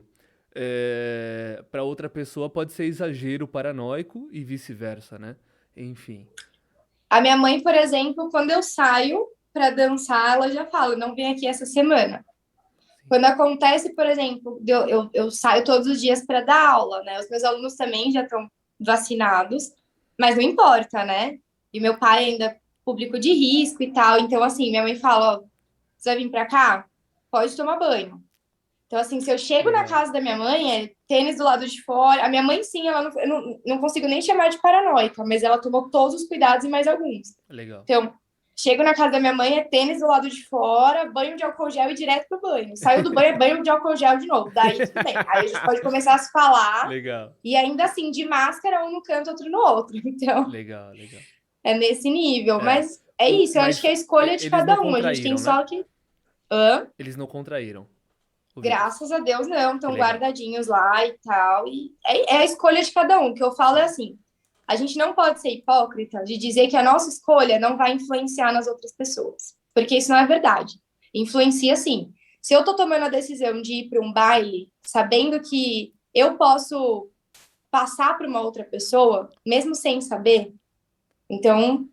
para outra pessoa pode ser exagero paranoico e vice-versa, né? Enfim. A minha mãe, por exemplo, quando eu saio para dançar, ela já fala, não vem aqui essa semana. Sim. Quando acontece, por exemplo, eu saio todos os dias para dar aula, né? Os meus alunos também já estão vacinados, mas não importa, né? E meu pai ainda é público de risco e tal. Então, assim, minha mãe fala: ó, você vai vir para cá? Pode tomar banho. Então, assim, se eu chego na Legal. casa da minha mãe, é tênis do lado de fora. A minha mãe, sim, ela não, eu não consigo nem chamar de paranoica, mas ela tomou todos os cuidados e mais alguns. Legal. Então, chego na casa da minha mãe, é tênis do lado de fora, banho de álcool gel e direto pro banho. Saiu do banho, é banho de álcool gel de novo. Daí tudo bem. Aí a gente pode começar a se falar Legal. e ainda assim, de máscara, um no canto, outro no outro. Então, Legal, legal. é nesse nível. É. Mas é isso, eu acho que Mas é a escolha de eles não cada um. A gente tem contraíram, né? só que. Hã? Eles não contraíram o vírus. Graças a Deus, não, Que estão legal. guardadinhos lá e tal. E é a escolha de cada um. O que eu falo é Sim. assim: a gente não pode ser hipócrita de dizer que a nossa escolha não vai influenciar nas outras pessoas. Porque isso não é verdade. Influencia sim. Se eu tô tomando a decisão de ir para um baile, sabendo que eu posso passar para uma outra pessoa, mesmo sem saber, então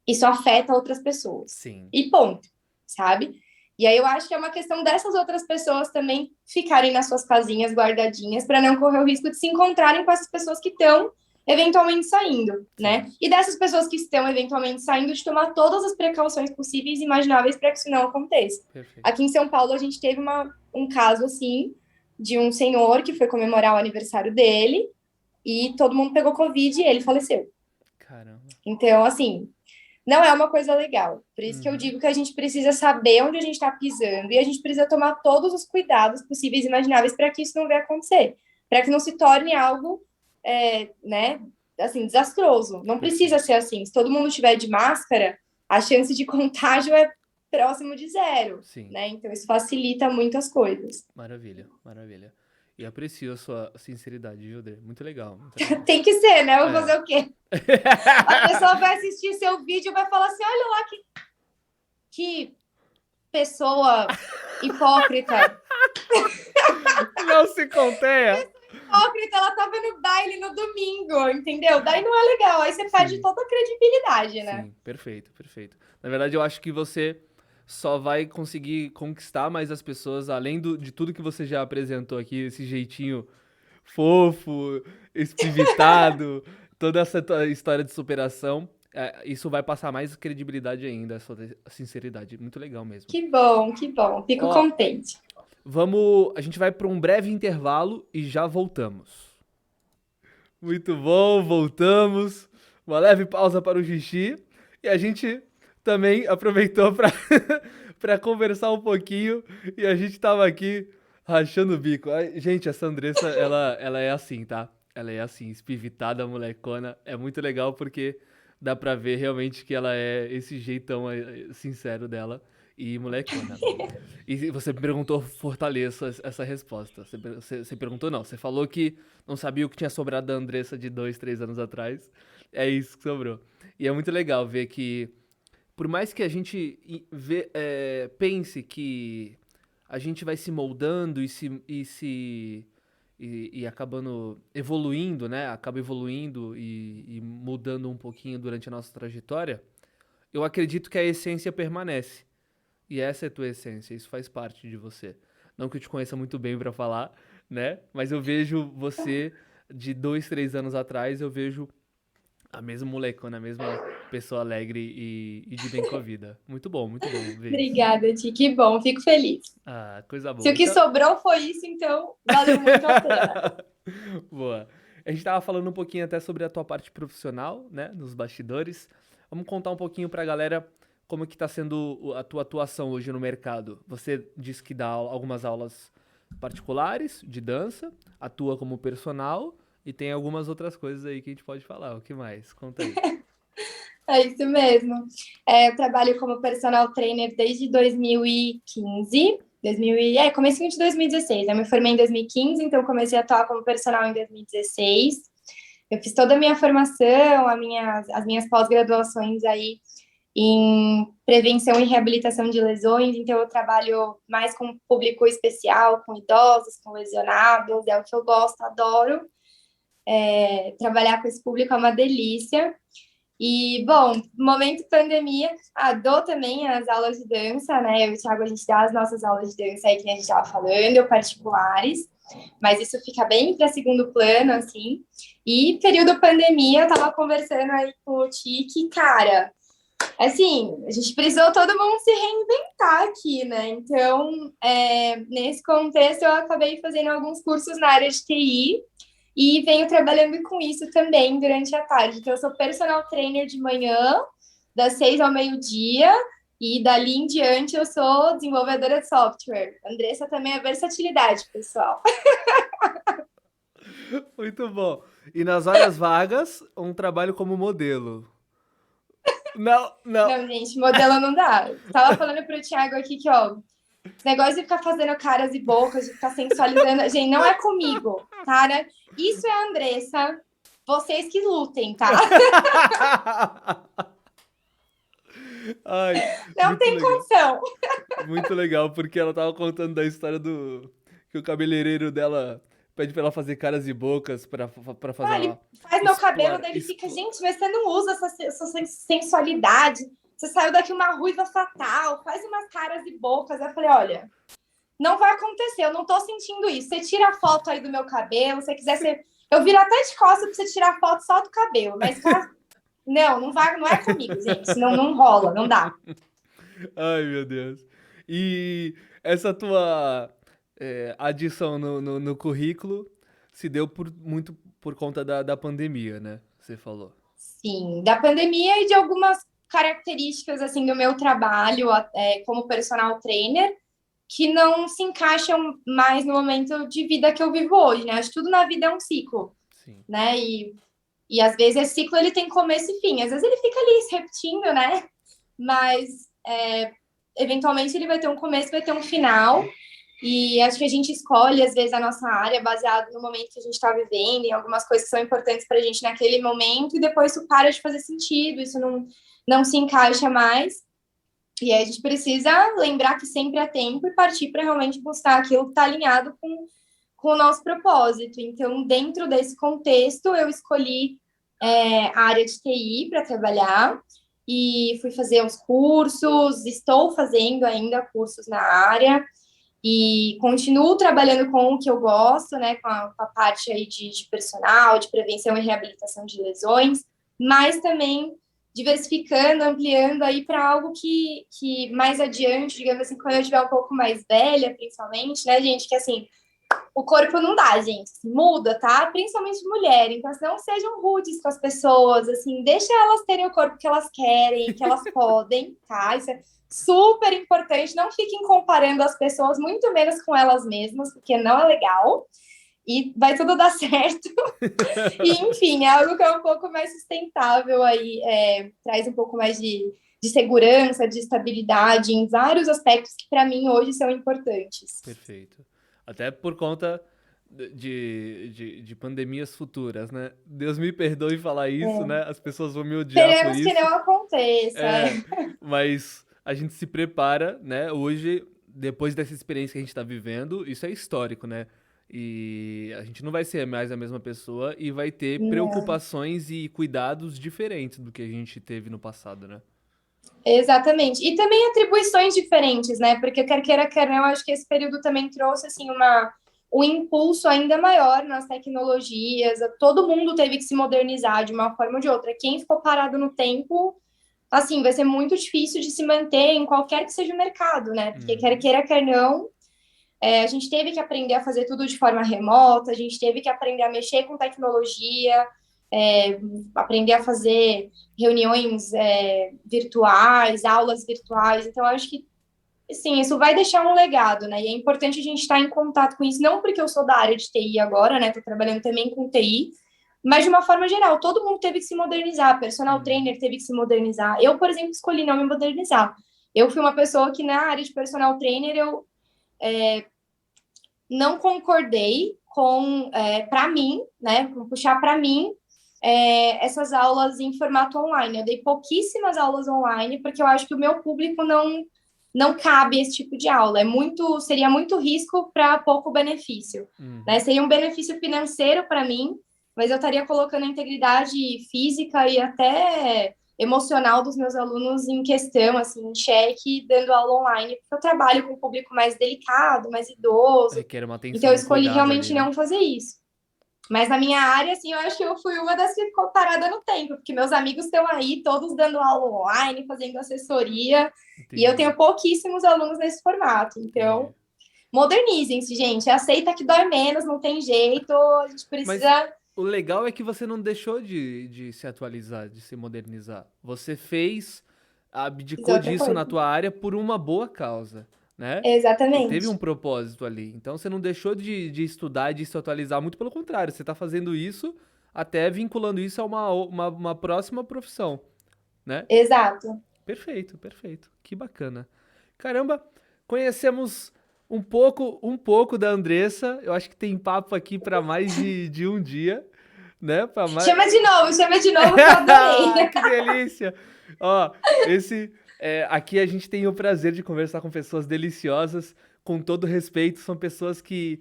isso afeta outras pessoas. Sim. E ponto, sabe? E aí eu acho que é uma questão dessas outras pessoas também ficarem nas suas casinhas guardadinhas para não correr o risco de se encontrarem com essas pessoas que estão eventualmente saindo, né? Sim. E dessas pessoas que estão eventualmente saindo, de tomar todas as precauções possíveis e imagináveis para que isso não aconteça. Perfeito. Aqui em São Paulo, a gente teve um caso assim, de um senhor que foi comemorar o aniversário dele e todo mundo pegou Covid e ele faleceu. Caramba. Então, assim, não é uma coisa legal. Por isso que eu Uhum. digo que a gente precisa saber onde a gente está pisando e a gente precisa tomar todos os cuidados possíveis e imagináveis para que isso não venha acontecer, para que não se torne algo, né, assim, desastroso. Não precisa Perfeito. ser assim. Se todo mundo estiver de máscara, a chance de contágio é próximo de zero, Sim. né? Então isso facilita muitas coisas. Maravilha, maravilha. E aprecio a sua sinceridade, viu, Dê? Muito legal, muito legal. Tem que ser, né? Eu vou É. fazer o quê? A pessoa vai assistir seu vídeo e vai falar assim: olha lá que pessoa hipócrita. Não se contenha. Hipócrita, ela tava no baile no domingo, entendeu? Daí não é legal, aí você perde Sim, toda a credibilidade, né? sim, perfeito, perfeito. Na verdade, eu acho que você só vai conseguir conquistar mais as pessoas, além de tudo que você já apresentou aqui, esse jeitinho fofo, espivitado, toda essa tua história de superação. Isso vai passar mais credibilidade ainda, a sua sinceridade. Muito legal mesmo. Que bom, fico Ó, contente. A gente vai para um breve intervalo e já voltamos. Muito bom, voltamos. Uma leve pausa para o xixi. E a gente também aproveitou para para conversar um pouquinho. E a gente tava aqui rachando o bico. Ai, gente, essa Andressa, ela é assim, tá? Ela é assim, espivitada, molecona. É muito legal porque dá pra ver realmente que ela é esse jeitão sincero dela. E molecona. E você me perguntou, fortaleço essa resposta. Você perguntou, não. Você falou que não sabia o que tinha sobrado da Andressa de 2, 3 anos atrás. É isso que sobrou. E é muito legal ver que, por mais que a gente pense que a gente vai se moldando e acabando evoluindo, né? Acaba evoluindo e mudando um pouquinho durante a nossa trajetória, eu acredito que a essência permanece. E essa é a tua essência, isso faz parte de você. Não que eu te conheça muito bem pra falar, né? Mas eu vejo você de 2, 3 anos atrás, eu vejo a mesma molecona, a mesma pessoa alegre e de bem com a vida. Muito bom ver isso. Obrigada, Ti. Que bom, fico feliz. Ah, coisa Se o boa. que Então, sobrou foi isso, então valeu muito a pena. boa. A gente tava falando um pouquinho até sobre a tua parte profissional, né, nos bastidores. Vamos contar um pouquinho pra galera como que tá sendo a tua atuação hoje no mercado. Você disse que dá algumas aulas particulares de dança, atua como personal e tem algumas outras coisas aí que a gente pode falar. O que mais? Conta aí. É isso mesmo. Eu trabalho como personal trainer desde 2015. Comecinho de 2016. Eu me formei em 2015, então eu comecei a atuar como personal em 2016. Eu fiz toda a minha formação, as minhas pós-graduações aí em prevenção e reabilitação de lesões, então eu trabalho mais com público especial, com idosos, com lesionados, é o que eu gosto, adoro. Trabalhar com esse público é uma delícia. E, bom, momento pandemia, dou também as aulas de dança, né? Eu e o Thiago, a gente dá as nossas aulas de dança aí, que a gente estava falando, particulares, mas isso fica bem para segundo plano, assim. E período pandemia, eu estava conversando aí com o Tiki, cara, assim, a gente precisou todo mundo se reinventar aqui, né? Então, nesse contexto, eu acabei fazendo alguns cursos na área de TI, e venho trabalhando com isso também durante a tarde. Então, eu sou personal trainer de manhã, das 6 ao meio-dia, e dali em diante eu sou desenvolvedora de software. Andressa também é versatilidade, pessoal. Muito bom. E nas horas vagas, um trabalho como modelo. Não, não. Não, gente, modelo não dá. Tava falando pro Thiago aqui que, ó, esse negócio de ficar fazendo caras e bocas, de ficar sensualizando, gente, não é comigo, tá? Né? Isso é a Andressa. Vocês que lutem, tá? Ai, Não muito tem legal. condição. Muito legal, porque ela tava contando da história do... Que o cabeleireiro dela pede pra ela fazer caras e bocas pra fazer Ele uma... faz meu cabelo, daí ele fica, gente, mas você não usa essa sensualidade. Você saiu daqui uma ruiva fatal, faz umas caras e bocas. Eu falei, olha, não vai acontecer, eu não tô sentindo isso. Você tira a foto aí do meu cabelo, se você quiser, eu viro até de costas pra você tirar foto só do cabelo, mas não vai, não é comigo, gente. Não rola, não dá. Ai, meu Deus. E essa tua adição no currículo se deu muito por conta da pandemia, né? Você falou. Sim, da pandemia e de algumas características assim do meu trabalho como personal trainer que não se encaixam mais no momento de vida que eu vivo hoje, né? Acho que tudo na vida é um ciclo, Sim. né? E às vezes esse ciclo ele tem começo e fim. Às vezes ele fica ali se repetindo, né? Mas eventualmente ele vai ter um começo, vai ter um final. E acho que a gente escolhe, às vezes, a nossa área baseado no momento que a gente está vivendo, em algumas coisas que são importantes para a gente naquele momento, e depois isso para de fazer sentido, isso não se encaixa mais. E aí a gente precisa lembrar que sempre há tempo e partir para realmente buscar aquilo que está alinhado com o nosso propósito. Então, dentro desse contexto, eu escolhi a área de TI para trabalhar e fui fazer uns cursos, estou fazendo ainda cursos na área e continuo trabalhando com o que eu gosto, né, com a parte aí de personal, de prevenção e reabilitação de lesões, mas também diversificando, ampliando aí para algo que mais adiante, digamos assim, quando eu estiver um pouco mais velha, principalmente, né, gente, que assim, o corpo não dá, gente, muda, tá? Principalmente mulher, então assim, não sejam rudes com as pessoas, assim, deixa elas terem o corpo que elas querem, que elas podem, tá? Isso é super importante, não fiquem comparando as pessoas, muito menos com elas mesmas, porque não é legal. E vai tudo dar certo. E, enfim, é algo que é um pouco mais sustentável aí, traz um pouco mais de segurança, de estabilidade em vários aspectos que, para mim, hoje são importantes. Perfeito. Até por conta de pandemias futuras, né? Deus me perdoe falar isso, né? As pessoas vão me odiar por Esperemos que isso. não aconteça. Mas a gente se prepara, né? Hoje, depois dessa experiência que a gente tá vivendo, isso é histórico, né? E a gente não vai ser mais a mesma pessoa e vai ter Não. preocupações e cuidados diferentes do que a gente teve no passado, né? Exatamente. E também atribuições diferentes, né? Porque quer queira, quer não, eu acho que esse período também trouxe assim um impulso ainda maior nas tecnologias. Todo mundo teve que se modernizar de uma forma ou de outra. Quem ficou parado no tempo, assim, vai ser muito difícil de se manter em qualquer que seja o mercado, né? Porque quer Uhum. queira, quer não, a gente teve que aprender a fazer tudo de forma remota, a gente teve que aprender a mexer com tecnologia, aprender a fazer reuniões virtuais, aulas virtuais. Então, eu acho que, sim, isso vai deixar um legado, né? E é importante a gente estar em contato com isso, não porque eu sou da área de TI agora, né? Estou trabalhando também com TI, mas de uma forma geral, todo mundo teve que se modernizar, personal Uhum. trainer teve que se modernizar. Eu, por exemplo, escolhi não me modernizar. Eu fui uma pessoa que na área de personal trainer eu não concordei com, para mim, né, puxar para mim essas aulas em formato online. Eu dei pouquíssimas aulas online porque eu acho que o meu público não cabe esse tipo de aula. Seria muito risco para pouco benefício, né? Uhum. Seria um benefício financeiro para mim, mas eu estaria colocando a integridade física e até emocional dos meus alunos em questão, assim, em xeque, dando aula online, porque eu trabalho com um público mais delicado, mais idoso, Requer uma então atenção, eu um escolhi cuidado ali, realmente né? não fazer isso. Mas na minha área, assim, eu acho que eu fui uma das que ficou parada no tempo, porque meus amigos estão aí, todos dando aula online, fazendo assessoria, e eu Entendi, tenho pouquíssimos alunos nesse formato. entendi. Então, modernizem-se, gente. Aceita que dói menos, não tem jeito, a gente Mas precisa. o legal é que você não deixou de se atualizar, de se modernizar. Você fez, Fazer abdicou outra disso coisa. na tua área por uma boa causa, né? Teve um Exatamente. propósito ali. Então você não deixou de estudar e de se atualizar, muito pelo contrário, você tá fazendo isso até vinculando isso a uma próxima profissão, né? Exato. Perfeito, perfeito. Que bacana. Caramba, conhecemos um pouco da Andressa. Eu acho que tem papo aqui para mais de um dia, né? Para mais. Chama de novo que eu adorei. Que delícia! Ó, aqui a gente tem o prazer de conversar com pessoas deliciosas, com todo respeito. São pessoas que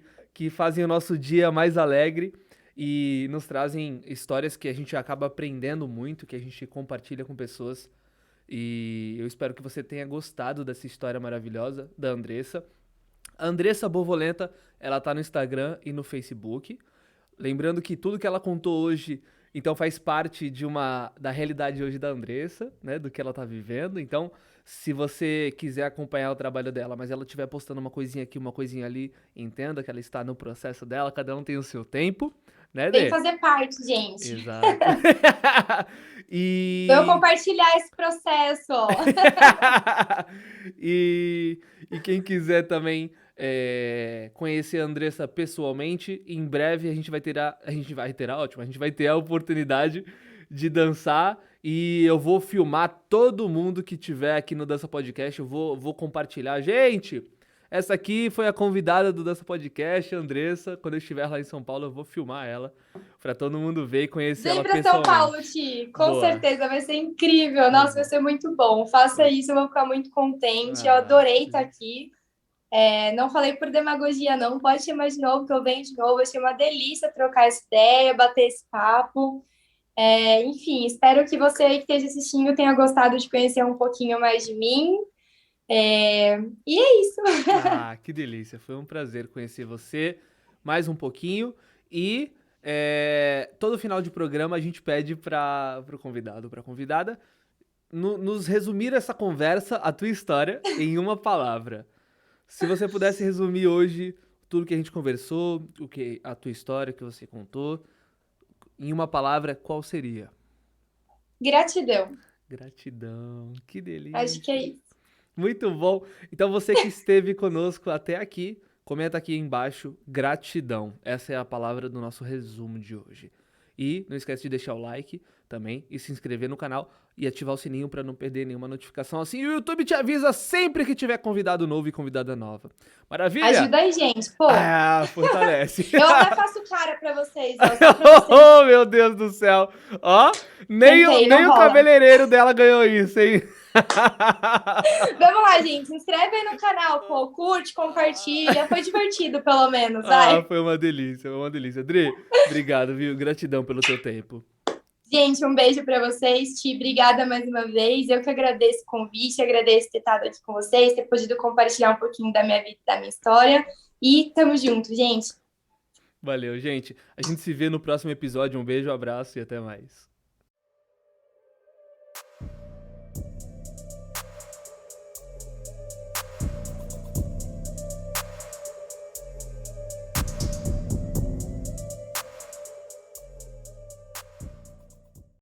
fazem o nosso dia mais alegre e nos trazem histórias que a gente acaba aprendendo muito, que a gente compartilha com pessoas. E eu espero que você tenha gostado dessa história maravilhosa da Andressa. A Andressa Bovolenta, ela tá no Instagram e no Facebook. Lembrando que tudo que ela contou hoje, então faz parte da realidade hoje da Andressa, né, do que ela tá vivendo. Então, se você quiser acompanhar o trabalho dela, mas ela estiver postando uma coisinha aqui, uma coisinha ali, entenda que ela está no processo dela, cada um tem o seu tempo, né, Vem Dê? fazer parte, gente. Exato. Vou E compartilhar esse processo. e, e quem quiser também conhecer a Andressa pessoalmente, em breve a gente vai ter a oportunidade de dançar e eu vou filmar todo mundo que tiver aqui no Dança Podcast, eu vou compartilhar. Gente, essa aqui foi a convidada do Dança Podcast, a Andressa. Quando eu estiver lá em São Paulo, eu vou filmar ela pra todo mundo ver e conhecer Vem ela para São Paulo, pessoalmente. Ti. Com Boa, certeza vai ser incrível. eu Nossa, vai vou. ser muito bom. Faça Vai. isso, eu vou ficar muito contente. Eu Ah, adorei estar aqui. Não falei por demagogia, não. Pode chamar de novo, que eu venho de novo. Achei uma delícia trocar essa ideia, bater esse papo. Enfim, espero que você aí que esteja assistindo tenha gostado de conhecer um pouquinho mais de mim. E é isso. ah, que delícia. Foi um prazer conhecer você mais um pouquinho. E todo final de programa a gente pede para o convidado, para a convidada, nos resumir essa conversa, a tua história, em uma palavra. Se você pudesse resumir hoje tudo que a gente conversou, a tua história que você contou, em uma palavra, qual seria? Gratidão. Gratidão, que Acho que é delícia. isso. Muito bom. Então você que esteve conosco até aqui, comenta aqui embaixo gratidão. Essa é a palavra do nosso resumo de hoje. E não esquece de deixar o like também e se inscrever no canal e ativar o sininho para não perder nenhuma notificação. Assim o YouTube te avisa sempre que tiver convidado novo e convidada nova. Maravilha? Ajuda aí, gente. Pô, Ah, fortalece. eu até faço cara pra vocês, ó, só pra vocês. Oh, meu Deus do céu. Ó, Tentei, não nem o rola. cabeleireiro dela ganhou isso, hein? Vamos lá, gente. Se inscreve aí no canal, pô. Curte, compartilha. Foi divertido, pelo menos, Ah, vai. foi uma delícia, foi uma delícia. Dri, obrigado, viu? Gratidão pelo teu tempo. Gente, um beijo pra vocês. Ti, obrigada mais uma vez. Eu que agradeço o convite, agradeço ter estado aqui com vocês, ter podido compartilhar um pouquinho da minha vida, da minha história. E tamo junto, gente. Valeu, gente. A gente se vê no próximo episódio. Um beijo, um abraço e até mais.